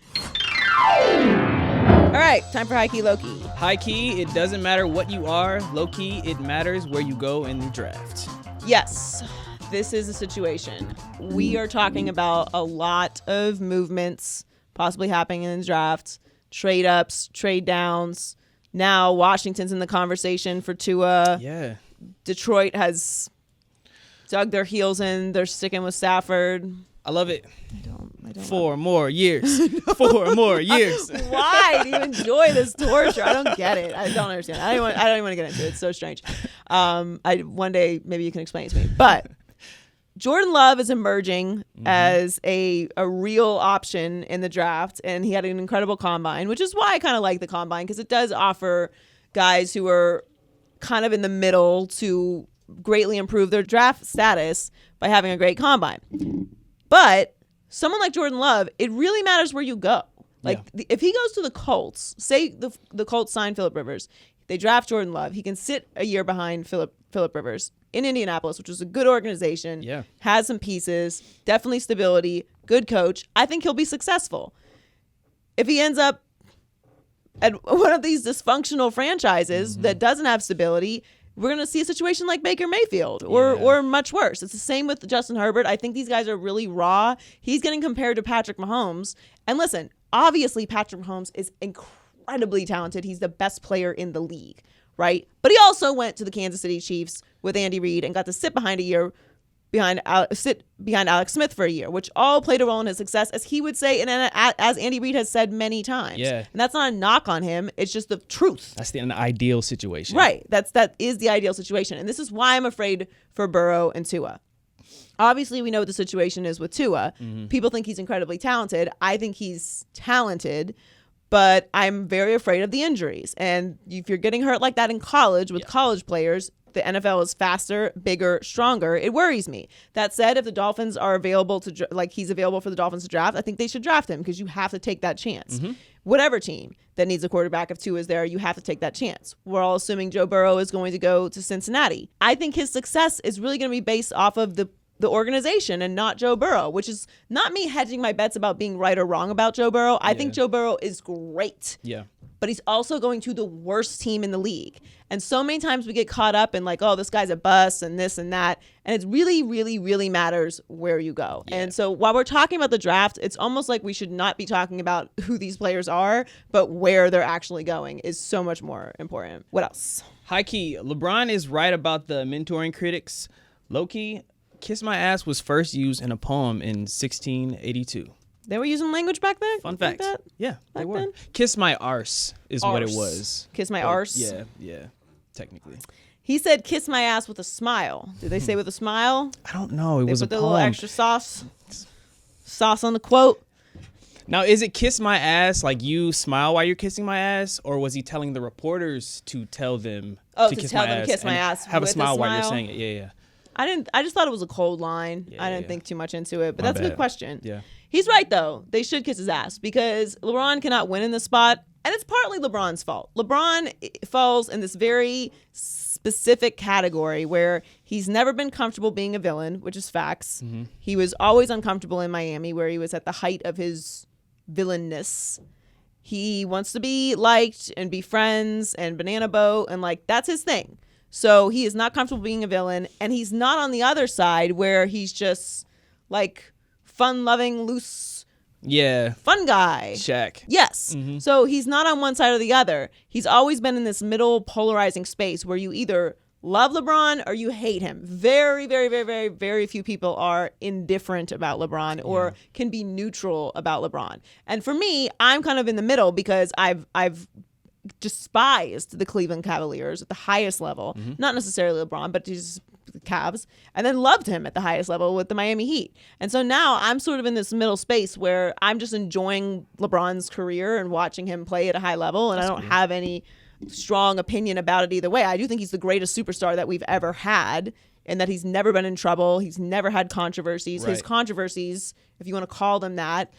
All right, time for high key, low key. High key, it doesn't matter what you are. Low key, it matters where you go in the draft. Yes. This is a situation. We are talking about a lot of movements possibly happening in the draft, trade ups, trade downs. Now Washington's in the conversation for Tua. Yeah. Detroit has dug their heels in. They're sticking with Stafford. I love it. I don't 4 more years. 4 more years. Why do you enjoy this torture? I don't get it. I don't understand. I don't even want to get into it. It's so strange. One day maybe you can explain it to me. But Jordan Love is emerging as a real option in the draft, and he had an incredible combine, which is why I kind of like the combine, because it does offer guys who are kind of in the middle to greatly improve their draft status by having a great combine. But someone like Jordan Love, it really matters where you go. Like, if he goes to the Colts, say the Colts sign Phillip Rivers, they draft Jordan Love, he can sit a year behind Phillip Rivers in Indianapolis, which is a good organization, has some pieces, definitely stability, good coach. I think he'll be successful. If he ends up at one of these dysfunctional franchises that doesn't have stability, we're going to see a situation like Baker Mayfield or much worse. It's the same with Justin Herbert. I think these guys are really raw. He's getting compared to Patrick Mahomes. And listen, obviously Patrick Mahomes is incredibly talented. He's the best player in the league, right? But he also went to the Kansas City Chiefs with Andy Reid and got to sit behind Alex Smith for a year, which all played a role in his success, as he would say, and as Andy Reid has said many times. Yeah. And that's not a knock on him. It's just the truth. That's the ideal situation. Right. That is the ideal situation. And this is why I'm afraid for Burrow and Tua. Obviously, we know what the situation is with Tua. People think he's incredibly talented. I think he's talented, but I'm very afraid of the injuries. And if you're getting hurt like that in college with college players, the NFL is faster, bigger, stronger. It worries me. That said, if the Dolphins are available he's available for the Dolphins to draft, I think they should draft him, because you have to take that chance. Whatever team that needs a quarterback, if Tua is there, you have to take that chance. We're all assuming Joe Burrow is going to go to Cincinnati. I think his success is really going to be based off of the organization and not Joe Burrow, which is not me hedging my bets about being right or wrong about Joe Burrow. I think Joe Burrow is great. Yeah. But he's also going to the worst team in the league. And so many times we get caught up in like, oh, this guy's a bust and this and that. And it really, really, really matters where you go. Yeah. And so while we're talking about the draft, it's almost like we should not be talking about who these players are, but where they're actually going is so much more important. What else? High key, LeBron is right about the mentoring critics. Low key, Kiss My Ass was first used in a poem in 1682. They were using language back then? Fun fact. Like yeah, they were. Then? Kiss My Arse is what it was. Kiss My Arse? Yeah, technically. He said kiss my ass with a smile. Did they say with a smile? I don't know. It was a poem. They put the little extra sauce on the quote. Now, is it kiss my ass, like you smile while you're kissing my ass? Or was he telling the reporters to tell them to kiss my ass? Kiss my ass have with a smile while you're saying it? Yeah. I just thought it was a cold line. I didn't think too much into it, but that's a good question. Yeah. He's right, though. They should kiss his ass, because LeBron cannot win in this spot, and it's partly LeBron's fault. LeBron falls in this very specific category where he's never been comfortable being a villain, which is facts. He was always uncomfortable in Miami, where he was at the height of his villainness. He wants to be liked and be friends and banana boat, and like that's his thing. So he is not comfortable being a villain, and he's not on the other side where he's just like fun-loving, loose, fun guy. Shaq. Yes. So he's not on one side or the other. He's always been in this middle polarizing space where you either love LeBron or you hate him. Very, very, very, very, very few people are indifferent about LeBron or can be neutral about LeBron. And for me, I'm kind of in the middle, because I've despised the Cleveland Cavaliers at the highest level, not necessarily LeBron, but just the Cavs, and then loved him at the highest level with the Miami Heat. And so now I'm sort of in this middle space where I'm just enjoying LeBron's career and watching him play at a high level, and I don't have any strong opinion about it either way. I do think he's the greatest superstar that we've ever had, and that he's never been in trouble. He's never had controversies. His controversies, if you want to call them that,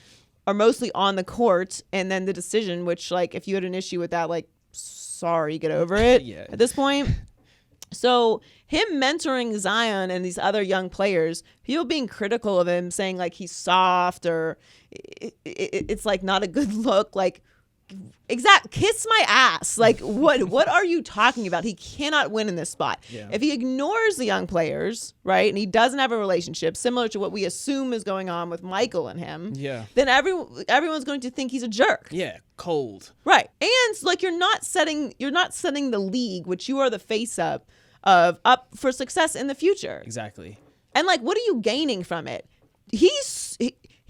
are mostly on the court, and then the decision, which, like, if you had an issue with that, like, sorry, get over it at this point. So him mentoring Zion and these other young players, people being critical of him, saying like he's soft or it's like not a good look, like kiss my ass. Like what are you talking about? He cannot win in this spot. If he ignores the young players, right, and he doesn't have a relationship similar to what we assume is going on with Michael and him, then everyone's going to think he's a jerk. Cold. Right. And like you're not setting the league, which you are the face up for success in the future. Exactly. And like, what are you gaining from it? He's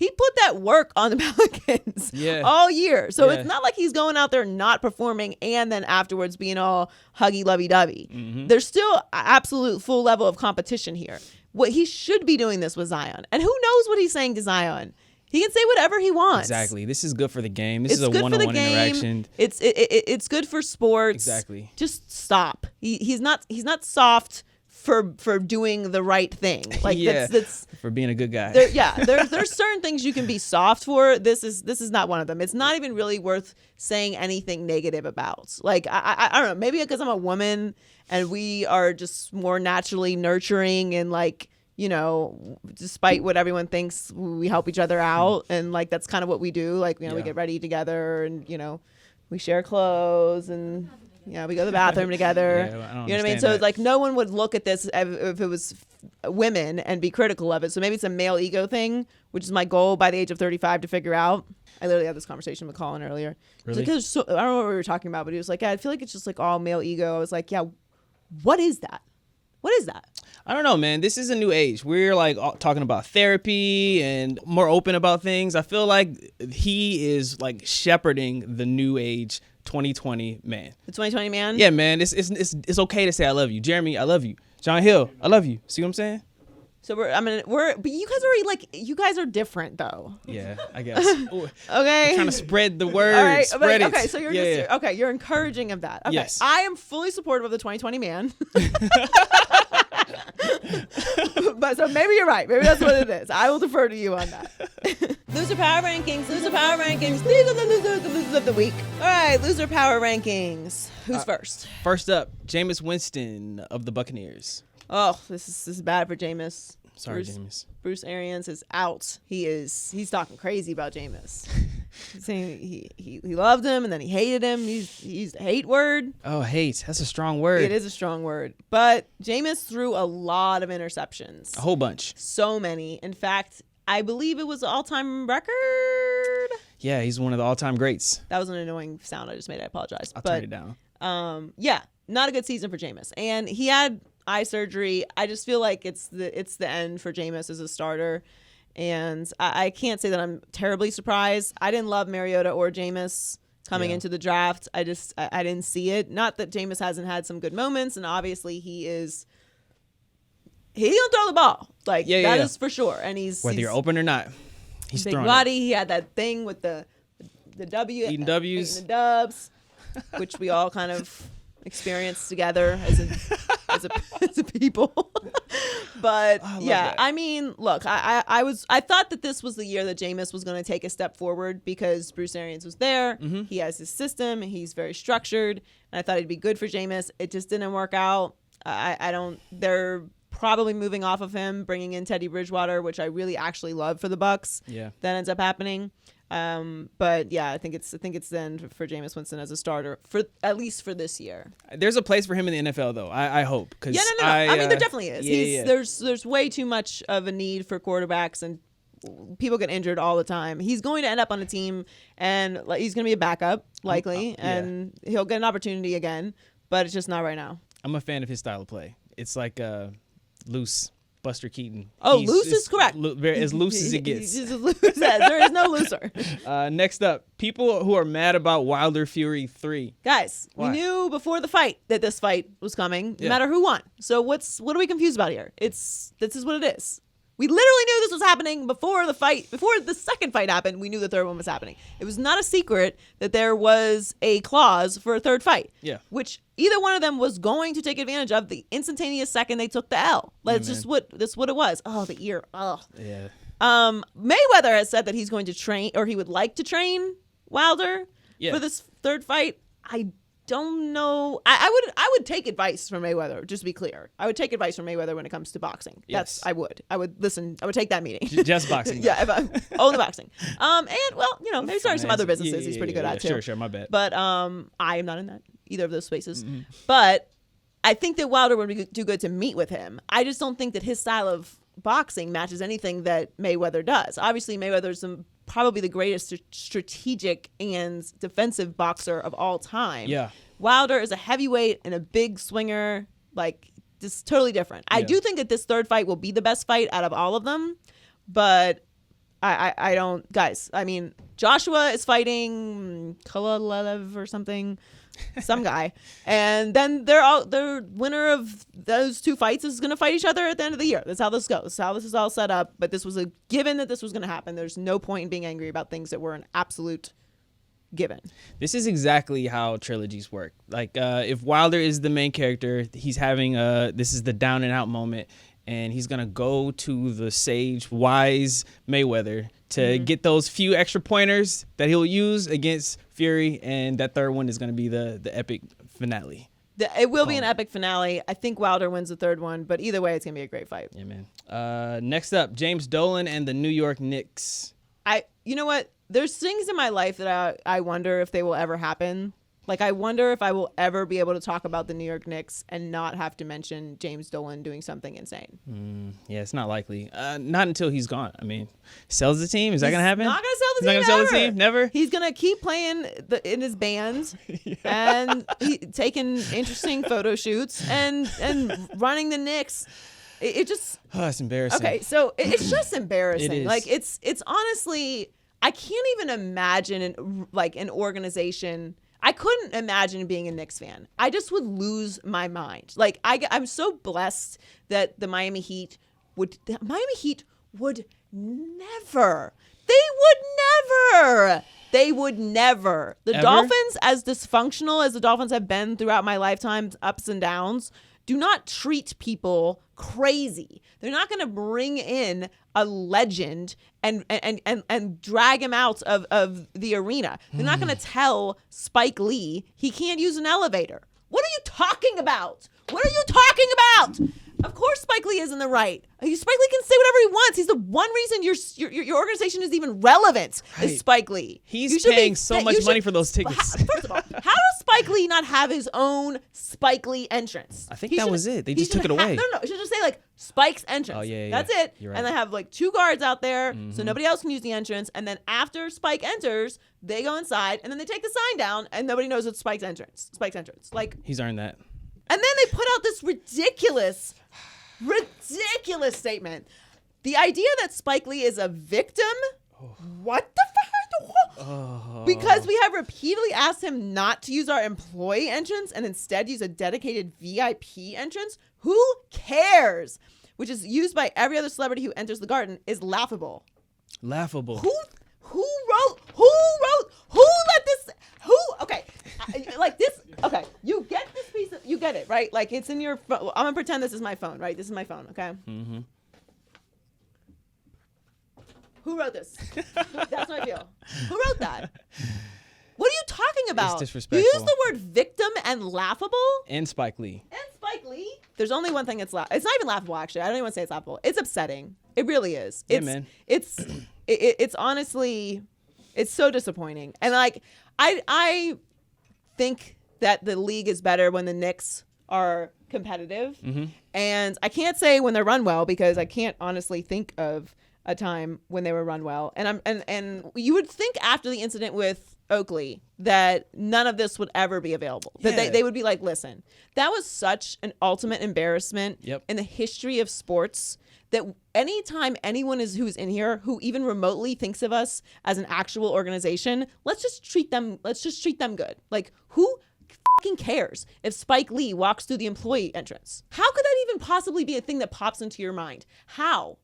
he put that work on the Pelicans all year. So it's not like he's going out there not performing and then afterwards being all huggy, lovey-dovey. There's still absolute full level of competition here. What he should be doing this with Zion. And who knows what he's saying to Zion? He can say whatever he wants. Exactly. This is good for the game. This is a one-on-one interaction. It's good for sports. Exactly. Just stop. He's not soft for doing the right thing. Like that's for being a good guy. There's certain things you can be soft for. This is not one of them. It's not even really worth saying anything negative about. Like I don't know, maybe because I'm a woman and we are just more naturally nurturing and like, you know, despite what everyone thinks, we help each other out, and like that's kind of what we do. Like, you know, we get ready together, and you know, we share clothes, and we go to the bathroom together. You know what I mean? So like, no one would look at this if it was women and be critical of it. So maybe it's a male ego thing, which is my goal by the age of 35 to figure out. I literally had this conversation with Colin earlier. Really? Like, I don't know what we were talking about, but he was like, yeah, I feel like it's just like all male ego. I was like, yeah, what is that? What is that? I don't know, man. This is a new age. We're like talking about therapy and more open about things. I feel like he is like shepherding the new age 2020 man. The 2020 man? Yeah, man. It's okay to say I love you. Jeremy, I love you. John Hill, I love you. See what I'm saying? So but you guys are different though. Yeah, I guess. Ooh, okay. we're trying to spread the word. All right, spread it. Okay, so you're you're encouraging of that. Okay. Yes. I am fully supportive of the 2020 man. But so maybe you're right. Maybe that's what it is. I will defer to you on that. Loser power rankings. These are the losers of the week. All right, loser power rankings. Who's first? First up, Jameis Winston of the Buccaneers. Oh, this is bad for Jameis. Sorry, Jameis. Bruce Arians is out. He's talking crazy about Jameis. He's saying he loved him and then he hated him. He used the hate word. Oh, hate. That's a strong word. It is a strong word. But Jameis threw a lot of interceptions. A whole bunch. So many. In fact, I believe it was the all-time record. Yeah, he's one of the all-time greats. That was an annoying sound I just made. I apologize. I'll turn it down. Yeah, not a good season for Jameis. And he had eye surgery. I just feel like it's the end for Jameis as a starter. And I can't say that I'm terribly surprised. I didn't love Mariota or Jameis coming into the draft. I didn't see it. Not that Jameis hasn't had some good moments, and obviously he don't throw the ball. Like that is for sure. And he's whether you're open or not, he's big throwing body. He had that thing with the W eating W's, eating the dubs, which we all kind of experienced together as a people. But I mean, look, I thought that this was the year that Jameis was going to take a step forward because Bruce Arians was there. Mm-hmm. He has his system. He's very structured, and I thought it'd be good for Jameis. It just didn't work out. They're probably moving off of him, bringing in Teddy Bridgewater, which I really actually love for the Bucs. Yeah, that ends up happening. But yeah, I think it's the end for Jameis Winston as a starter for at least for this year. There's a place for him in the NFL though. I hope. No. I mean, there definitely is. There's way too much of a need for quarterbacks, and people get injured all the time. He's going to end up on a team, and he's going to be a backup likely, and he'll get an opportunity again, but it's just not right now. I'm a fan of his style of play. It's like loose. Buster Keaton. Oh, loose is correct. As loose as it gets. He's as loose as there is no looser. Next up, people who are mad about Wilder Fury 3. Guys, we knew before the fight that this fight was coming, no matter who won. So what are we confused about here? This is what it is. We literally knew this was happening before the fight. Before the second fight happened, we knew the third one was happening. It was not a secret that there was a clause for a third fight. Yeah. Which either one of them was going to take advantage of the instantaneous second they took the L. That's just what it was. Oh, the ear. Oh. Yeah. Mayweather has said that he's going to train, or he would like to train Wilder for this third fight. I don't know. I would take advice from Mayweather, just to be clear. I would take advice from Mayweather when it comes to boxing. Yes. I would listen. I would take that meeting. Just boxing. Yeah, if I own the boxing. And well, maybe starting some other businesses he's pretty good at too. Sure, my bad. But I am not in either of those spaces. Mm-hmm. But I think that Wilder would do good to meet with him. I just don't think that his style of boxing matches anything that Mayweather does. Obviously, Mayweather's probably the greatest strategic and defensive boxer of all time. Yeah. Wilder is a heavyweight and a big swinger, just totally different. I do think that this third fight will be the best fight out of all of them, but I don't, guys. I mean, Joshua is fighting Kalalev or something, some guy, and then the winner of those two fights is going to fight each other at the end of the year. That's how this goes. That's how this is all set up. But this was a given that this was going to happen. There's no point in being angry about things that were an absolute given. This is exactly how trilogies work. Like if Wilder is the main character, he's having this is the down and out moment, and he's gonna go to the sage, wise Mayweather to get those few extra pointers that he'll use against Fury, and that third one is gonna be the epic finale. It will be an epic finale. I think Wilder wins the third one, but either way, it's gonna be a great fight. Yeah, man. Next up, James Dolan and the New York Knicks. You know what? There's things in my life that I wonder if they will ever happen. Like, I wonder if I will ever be able to talk about the New York Knicks and not have to mention James Dolan doing something insane. Yeah, it's not likely. Not until he's gone. I mean, sells the team. Is that going to happen? Not going to sell the He's team. not going to sell the team? Never? He's going to keep playing in his band and taking interesting photo shoots and running the Knicks. It just... Oh, it's embarrassing. Okay, so it's just embarrassing. It is. Like, it's honestly... I can't even imagine an organization... I couldn't imagine being a Knicks fan. I just would lose my mind. Like, I'm so blessed that the Miami Heat would never. They would never. The Ever? Dolphins, as dysfunctional as the Dolphins have been throughout my lifetime, ups and downs, do not treat people crazy. They're not going to bring in a legend and drag him out of the arena. They're not going to tell Spike Lee he can't use an elevator. What are you talking about? What are you talking about? Of course Spike Lee is in the right. Spike Lee can say whatever he wants. He's the one reason your organization is even relevant is Spike Lee. He's paying so much money for those tickets. First of all, how does Spike Lee not have his own Spike Lee entrance? I think that was it. They just took it away. No. It should just say like Spike's entrance. Oh, yeah. That's it. You're right. And they have like two guards out there so nobody else can use the entrance. And then after Spike enters, they go inside and then they take the sign down and nobody knows it's Spike's entrance. Like, He's earned that. and then they put out this ridiculous statement. The idea that Spike Lee is a victim? What the fuck? Because we have repeatedly asked him not to use our employee entrance and instead use a dedicated VIP entrance? Who cares? Which is used by every other celebrity who enters the garden is laughable. Laughable. Okay, like this, okay, you get this piece of, you get it, right? Like, it's in your phone. I'm gonna pretend this is my phone, right? This is my phone, okay? Mm-hmm. Who wrote this? That's what I feel. Who wrote that? What are you talking about? It's disrespectful. You use the word victim and laughable? And Spike Lee. There's only one thing that's it's not even laughable, actually. I don't even want to say it's laughable. It's upsetting. It really is. Yeah, man. It's honestly, it's so disappointing. And like, I think that the league is better when the Knicks are competitive. Mm-hmm. And I can't say when they're run well because I can't honestly think of a time when they were run well. And you would think after the incident with Oakley that none of this would ever be available. That they would be like, listen, that was such an ultimate embarrassment in the history of sports that anytime anyone who's in here who even remotely thinks of us as an actual organization, let's just treat them good. Like, who fucking cares if Spike Lee walks through the employee entrance? How could that even possibly be a thing that pops into your mind? How?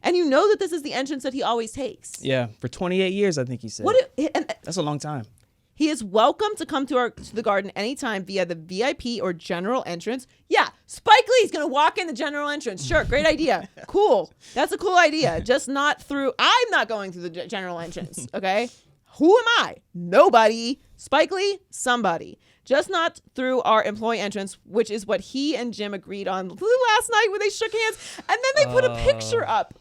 And you know that this is the entrance that he always takes. Yeah, for 28 years, I think he said. That's a long time. He is welcome to come to the garden anytime via the VIP or general entrance. Yeah, Spike Lee's going to walk in the general entrance. Sure, great idea. Cool. That's a cool idea. Just not through... I'm not going through the general entrance, okay? Who am I? Nobody. Spike Lee? Somebody. Just not through our employee entrance, which is what he and Jim agreed on last night when they shook hands. And then they put a picture up.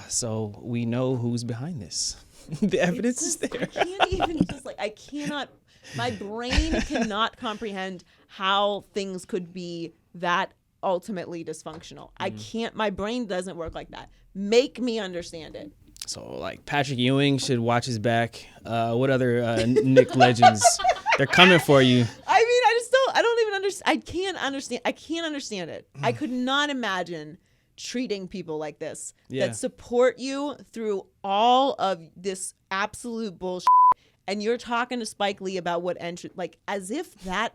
So we know who's behind this. The evidence is there. I can't even I cannot, my brain cannot comprehend how things could be that ultimately dysfunctional. I can't, my brain doesn't work like that. Make me understand it. So like Patrick Ewing should watch his back. What other Knick legends? They're coming for you. I mean, I don't even understand. I can't understand it. I could not imagine treating people like this Yeah. that support you through all of this absolute bullshit, and you're talking to Spike Lee about what entry, like, as if that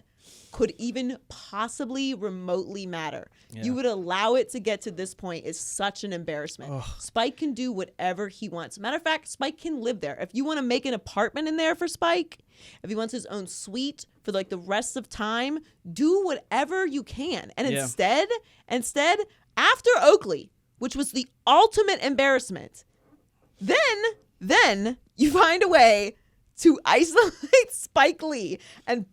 could even possibly remotely matter. Yeah. You would allow it to get to this point is such an embarrassment. Ugh. Spike can do whatever he wants. Matter of fact, Spike can live there. If you want to make an apartment in there for Spike, if he wants his own suite for like the rest of time, do whatever you can. And Yeah. instead, after Oakley, which was the ultimate embarrassment, then you find a way to isolate Spike Lee and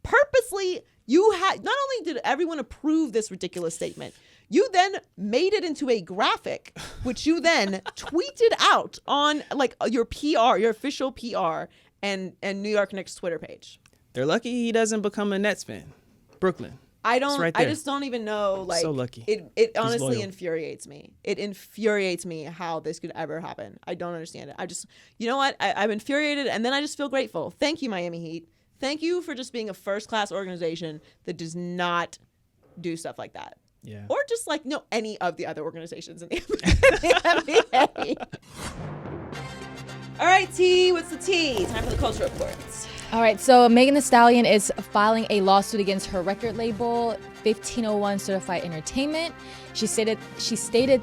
purposely not only did everyone approve this ridiculous statement, you then made it into a graphic, which you then tweeted out on like your PR, your official PR and New York Knicks Twitter page. They're lucky he doesn't become a Nets fan. Brooklyn. I right there. just don't even know. Like, So lucky. It honestly loyal. infuriates me. It infuriates me how this could ever happen. I don't understand it. I just, you know what? I'm infuriated, and then I just feel grateful. Thank you, Miami Heat. Thank you for just being a first-class organization that does not do stuff like that. Yeah. Or just like any of the other organizations in the NBA. All right, T. What's the T? Time for the culture reports. All right, so Megan Thee Stallion is filing a lawsuit against her record label, 1501 Certified Entertainment. She stated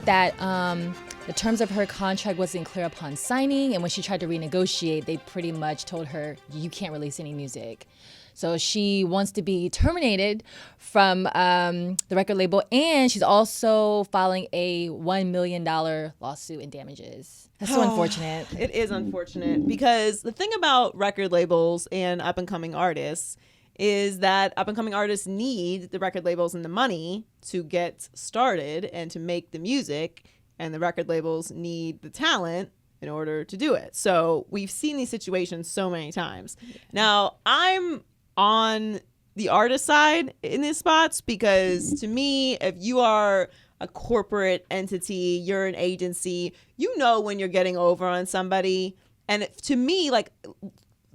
that the terms of her contract wasn't clear upon signing, and when she tried to renegotiate, they pretty much told her, you can't release any music. So she wants to be terminated from the record label, and she's also filing a $1 million lawsuit in damages. That's so unfortunate. It is unfortunate because the thing about record labels and up-and-coming artists is that up-and-coming artists need the record labels and the money to get started and to make the music, and the record labels need the talent in order to do it. So we've seen these situations so many times. Yeah. Now, I'm on the artist side in these spots because to me, if you are a corporate entity, you're an agency, you know when you're getting over on somebody. And to me, like,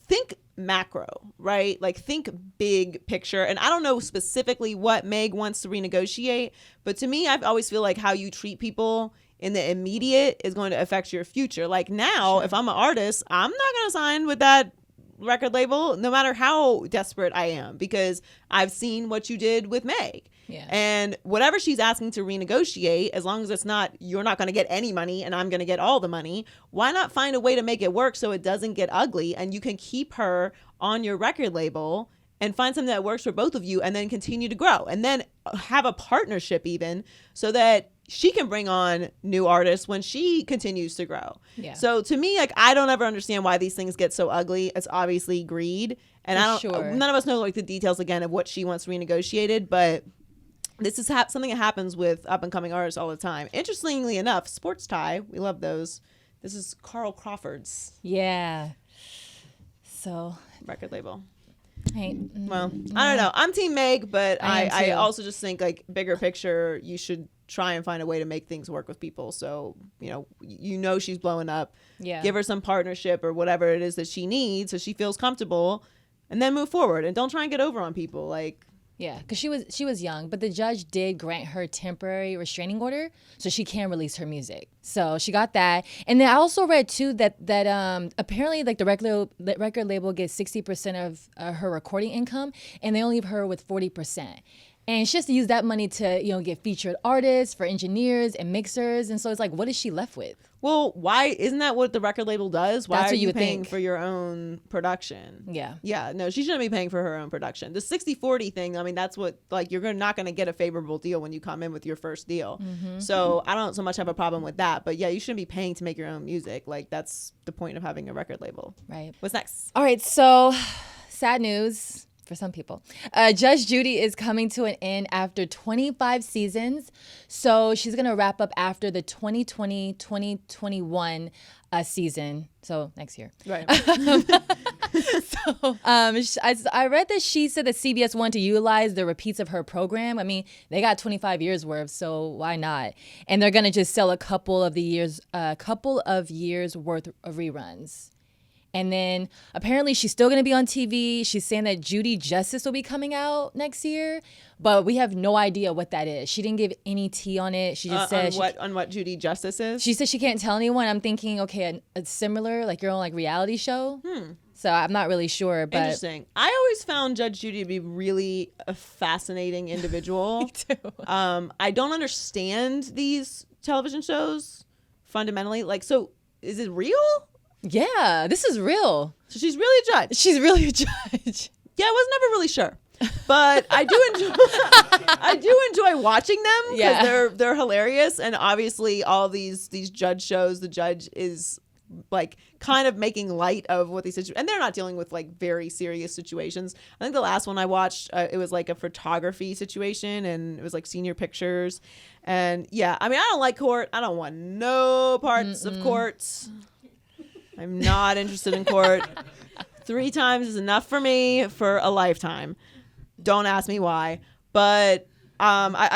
think macro, right? Like, think big picture. And I don't know specifically what Meg wants to renegotiate, but to me, I've always feel like how you treat people in the immediate is going to affect your future. Like now, if I'm an artist, I'm not going to sign with that record label no matter how desperate I am, because I've seen what you did with Meg. Yeah. And whatever she's asking to renegotiate, as long as it's not, you're not going to get any money and I'm going to get all the money, why not find a way to make it work so it doesn't get ugly and you can keep her on your record label and find something that works for both of you and then continue to grow and then have a partnership even so that she can bring on new artists when she continues to grow. Yeah. So to me, like, I don't ever understand why these things get so ugly. It's obviously greed. And none of us know like the details again of what she wants renegotiated, but this is something that happens with up and coming artists all the time. Interestingly enough, Sports Tie, we love those. This is Carl Crawford's. Yeah. So record label. Well, I don't know. I'm Team Meg, but I also just think like bigger picture, you should try and find a way to make things work with people. So, you know she's blowing up. Yeah. Give her some partnership or whatever it is that she needs so she feels comfortable and then move forward. And don't try and get over on people. Like, yeah, because she was young, but the judge did grant her temporary restraining order so she can release her music. So she got that. And then I also read too that apparently like the record label gets 60% of her recording income, and they only leave her with 40%. And she has to use that money to, get featured artists for engineers and mixers. And so it's like, what is she left with? Well, why isn't that what the record label does? Why That's are what you you paying think. for your own production? Yeah. Yeah, no, she shouldn't be paying for her own production. The 60-40 thing, I mean, that's what, like, you're not going to get a favorable deal when you come in with your first deal. Mm-hmm. So I don't so much have a problem with that. But yeah, you shouldn't be paying to make your own music. Like, that's the point of having a record label. Right. What's next? All right, so sad news. For some people, Judge Judy is coming to an end after 25 seasons. So she's going to wrap up after the 2020-2021 season. So next year. Right. I read that she said that CBS wanted to utilize the repeats of her program. I mean, they got 25 years worth, so why not? And they're going to just sell a couple of years worth of reruns. And then apparently she's still going to be on TV. She's saying that Judy Justice will be coming out next year, but we have no idea what that is. She didn't give any tea on it. She just said on what Judy Justice is. She said she can't tell anyone. I'm thinking, okay, a similar, like your own like reality show. So I'm not really sure, but Interesting. I always found Judge Judy to be really a fascinating individual. Me too. I don't understand these television shows fundamentally. Like, so is it real? Yeah, this is real. So she's really a judge. She's really a judge. Yeah, I was never really sure, but I do enjoy watching them because Yeah. they're hilarious, and obviously all these judge shows, the judge is like kind of making light of what these situations, and they're not dealing with like very serious situations. I think the last one I watched, it was like a photography situation, and it was like senior pictures, and yeah, I mean, I don't like court. I don't want no parts of court. I'm not interested in court. 3 times is enough for me for a lifetime. Don't ask me why, but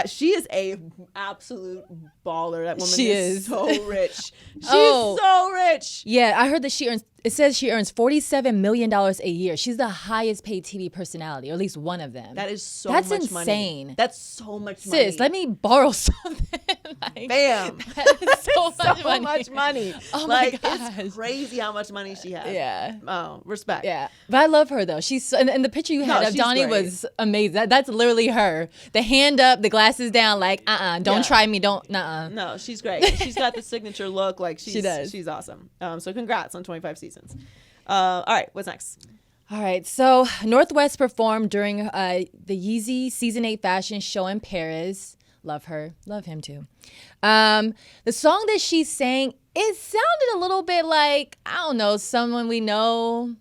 she is a absolute baller. That woman is so rich. She's so rich. Yeah, I heard that she earns. It says she earns $47 million a year. She's the highest paid TV personality, or at least one of them. That is so That's much insane. money. That's so much money. Sis, let me borrow something. Like, Bam. that's so much money. Oh my like, gosh. it's crazy how much money she has. Yeah. Oh, respect. Yeah, but I love her though. She's and the picture you had of she's Donnie great. was amazing. That's literally her. The hand up, the glasses down, like don't Yeah. try me, don't No, she's great. She's got the signature look. Like she does. She's awesome. So congrats on 25 seasons. All right, what's next? All right, so Northwest performed during the Yeezy Season 8 fashion show in Paris. Love her. Love him too. The song that she sang, it sounded a little bit like, I don't know, someone we know.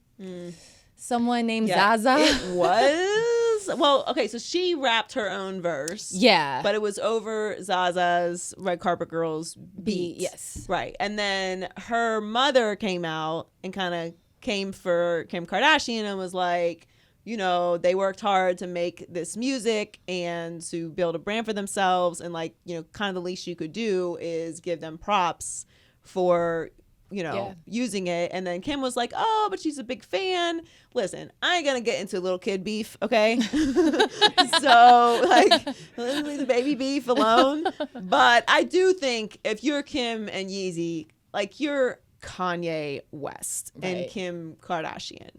Someone named Zaza. It was. Well, okay, so she rapped her own verse. Yeah. But it was over Zaza's Red Carpet Girls beat. Yes. Right. And then her mother came out and kind of came for Kim Kardashian and was like, you know, they worked hard to make this music and to build a brand for themselves. And like, you know, kind of the least you could do is give them props for, you know, using it. And then Kim was like, oh, but she's a big fan. Listen, I ain't gonna get into little kid beef, okay? So like, leave the baby beef alone. But I do think if you're Kim and Yeezy, like you're Kanye West and Kim Kardashian,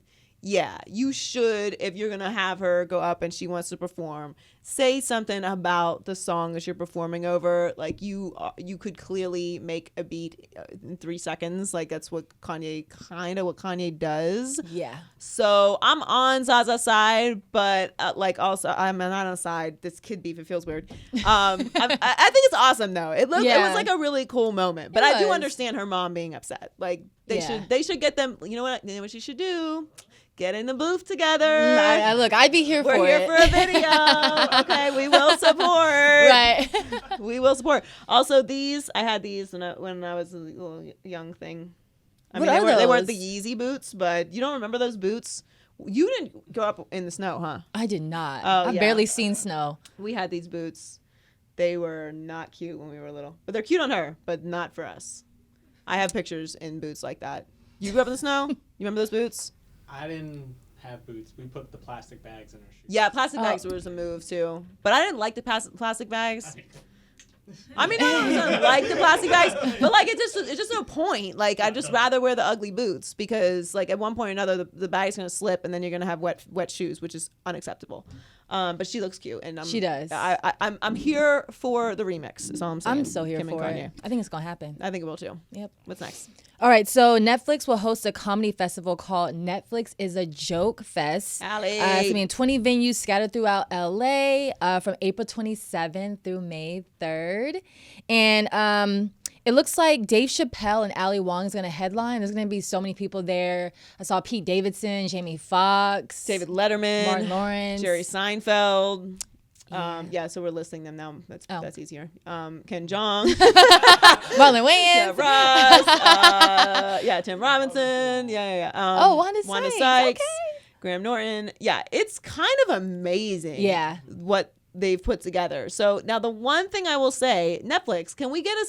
yeah, you should, if you're gonna have her go up and she wants to perform, say something about the song that you're performing over. Like you could clearly make a beat in 3 seconds. Like that's what Kanye does. Yeah. So I'm on Zaza's side, but like also I'm not on the side. This kid beef, it feels weird. I think it's awesome though. It was like a really cool moment. But I do understand her mom being upset. Like they should get them. You know what she should do? Get in the booth together. Look, I'd be here for it. We're here for a video. Okay, we will support. Right. We will support. Also, I had these when I was a little young thing. I mean, they weren't the Yeezy boots, but you don't remember those boots? You didn't grow up in the snow, huh? I did not. Oh, I've barely seen snow. We had these boots. They were not cute when we were little. But they're cute on her, but not for us. I have pictures in boots like that. You grew up in the snow? You remember those boots? I didn't have boots. We put the plastic bags in our shoes. Yeah, plastic bags was a move too. But I didn't like the plastic bags. I mean, I don't like the plastic bags, but like it's just no point. Like I'd just rather wear the ugly boots because like at one point or another the bag's gonna slip and then you're gonna have wet shoes, which is unacceptable. But she looks cute and she does. I'm here for the remix. Is all I'm saying. I'm so here Kim for and it. Kanye. I think it's gonna happen. I think it will too. Yep. What's next? All right, so Netflix will host a comedy festival called Netflix is a Joke Fest. Allie. It's gonna be in 20 venues scattered throughout LA from April 27th through May 3rd. And it looks like Dave Chappelle and Ali Wong is gonna headline. There's gonna be so many people there. I saw Pete Davidson, Jamie Foxx, David Letterman, Martin Lawrence, Jerry Seinfeld. So we're listing them now. That's easier. Ken Jeong, Marlon Wayans, Ross, Tim Robinson, Wanda Sykes, okay. Graham Norton. Yeah, it's kind of amazing. Yeah, what they've put together. So now the one thing I will say, Netflix, can we get a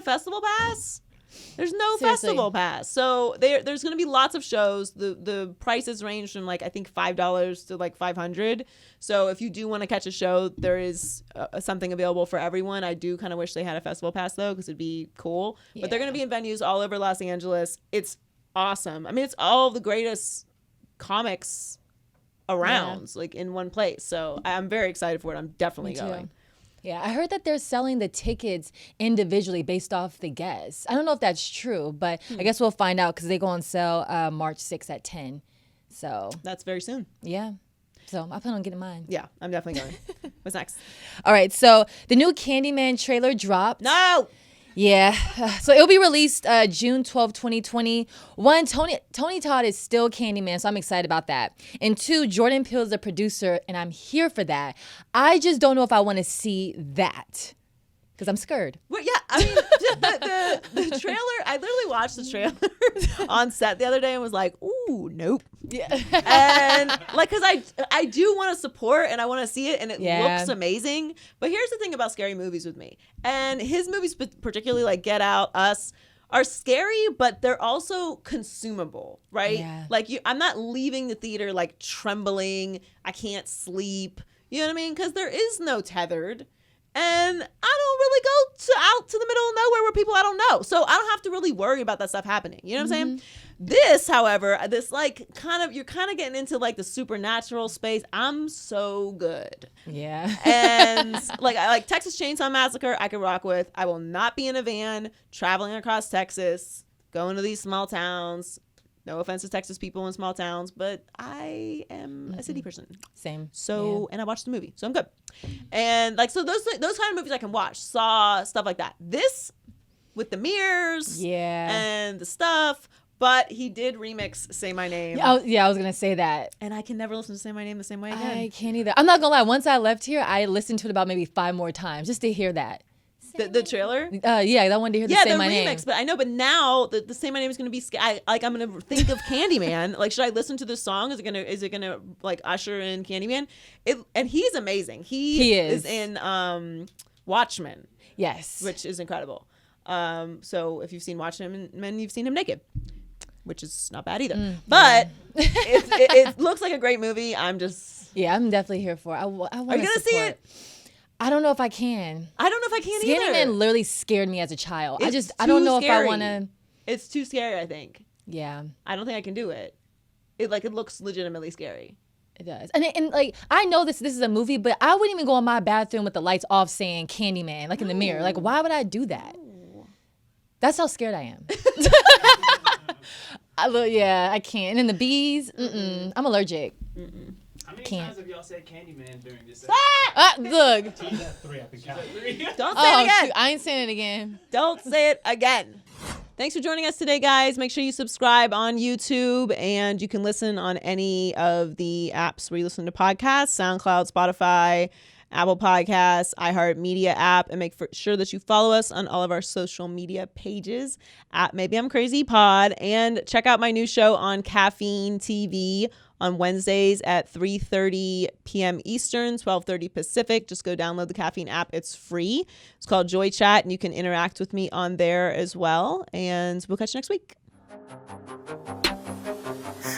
festival pass? There's no Seriously. festival pass. So there's going to be lots of shows. The prices range from like I think $5 to like $500. So if you do want to catch a show, there is something available for everyone. I do kind of wish they had a festival pass though, because it'd be cool. Yeah. But they're going to be in venues all over Los Angeles. It's awesome. I mean, it's all the greatest comics around, like in one place. So I'm very excited for it. I'm definitely going. Yeah, I heard that they're selling the tickets individually based off the guests. I don't know if that's true, but I guess we'll find out because they go on sale March 6th at 10. So That's very soon. yeah. So I plan on getting mine. Yeah, I'm definitely going. What's next? All right, so the new Candyman trailer dropped. No! Yeah, so it'll be released June 12, 2020. One, Tony Todd is still Candyman, so I'm excited about that. And two, Jordan Peele is the producer, and I'm here for that. I just don't know if I want to see that because I'm scared. Well, yeah, I mean, the trailer, I literally watched the trailer on set the other day and was like, ooh, nope. Yeah. And like, because I do want to support and I want to see it and it Yeah. looks amazing. But here's the thing about scary movies with me. And his movies, particularly like Get Out, Us, are scary, but they're also consumable, right? Yeah. Like I'm not leaving the theater like trembling. I can't sleep. You know what I mean? Because there is no tethered. And I don't really go out to the middle of nowhere where people I don't know. So I don't have to really worry about that stuff happening. You know what I'm saying? This, however, this like you're kind of getting into like the supernatural space. I'm so good. Yeah. And like Texas Chainsaw Massacre, I could rock with. I will not be in a van traveling across Texas, going to these small towns. No offense to Texas people in small towns, but I am a city person. Same. So, and I watched the movie, so I'm good. And like, so those kind of movies I can watch, Saw, stuff like that. This with the mirrors, and the stuff. But he did remix "Say My Name." I was gonna say that. And I can never listen to "Say My Name" the same way again. I can't either. I'm not gonna lie. Once I left here, I listened to it about maybe 5 more times just to hear that. The trailer? Yeah, I wanted to hear the "Say the My remix, Name." but I know. But now the "Say My Name" is going to be. I'm going to think of Candyman. Like, should I listen to this song? Is it gonna like usher in Candyman? And he's amazing. He is in Watchmen. Yes, which is incredible. So if you've seen Watchmen, you've seen him naked, which is not bad either. But it looks like a great movie. I'm definitely here for it. I want to. Are you gonna see it? I don't know if I can. I don't know if I can either. Candyman literally scared me as a child. I don't know if I want to. It's too scary, I think. Yeah. I don't think I can do it. It looks legitimately scary. It does. And like, I know this is a movie, but I wouldn't even go in my bathroom with the lights off saying Candyman, like in the mirror. Like, why would I do that? That's how scared I am. I can't. And then the bees, I'm allergic. How many times have y'all said Candyman during this? Look. Three, I've been counting. Don't say it again. Shoot, I ain't saying it again. Don't say it again. Thanks for joining us today, guys. Make sure you subscribe on YouTube, and you can listen on any of the apps where you listen to podcasts, SoundCloud, Spotify, Apple Podcasts, iHeartMedia app, and make sure that you follow us on all of our social media pages at Maybe I'm Crazy Pod, and check out my new show on Caffeine TV on Wednesdays at 3:30 p.m. Eastern, 12:30 Pacific. Just go download the Caffeine app. It's free. It's called Joy Chat, and you can interact with me on there as well. And we'll catch you next week.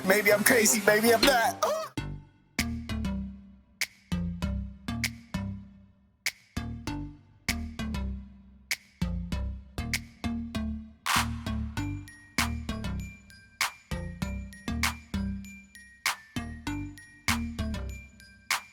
Maybe I'm crazy, maybe I'm not.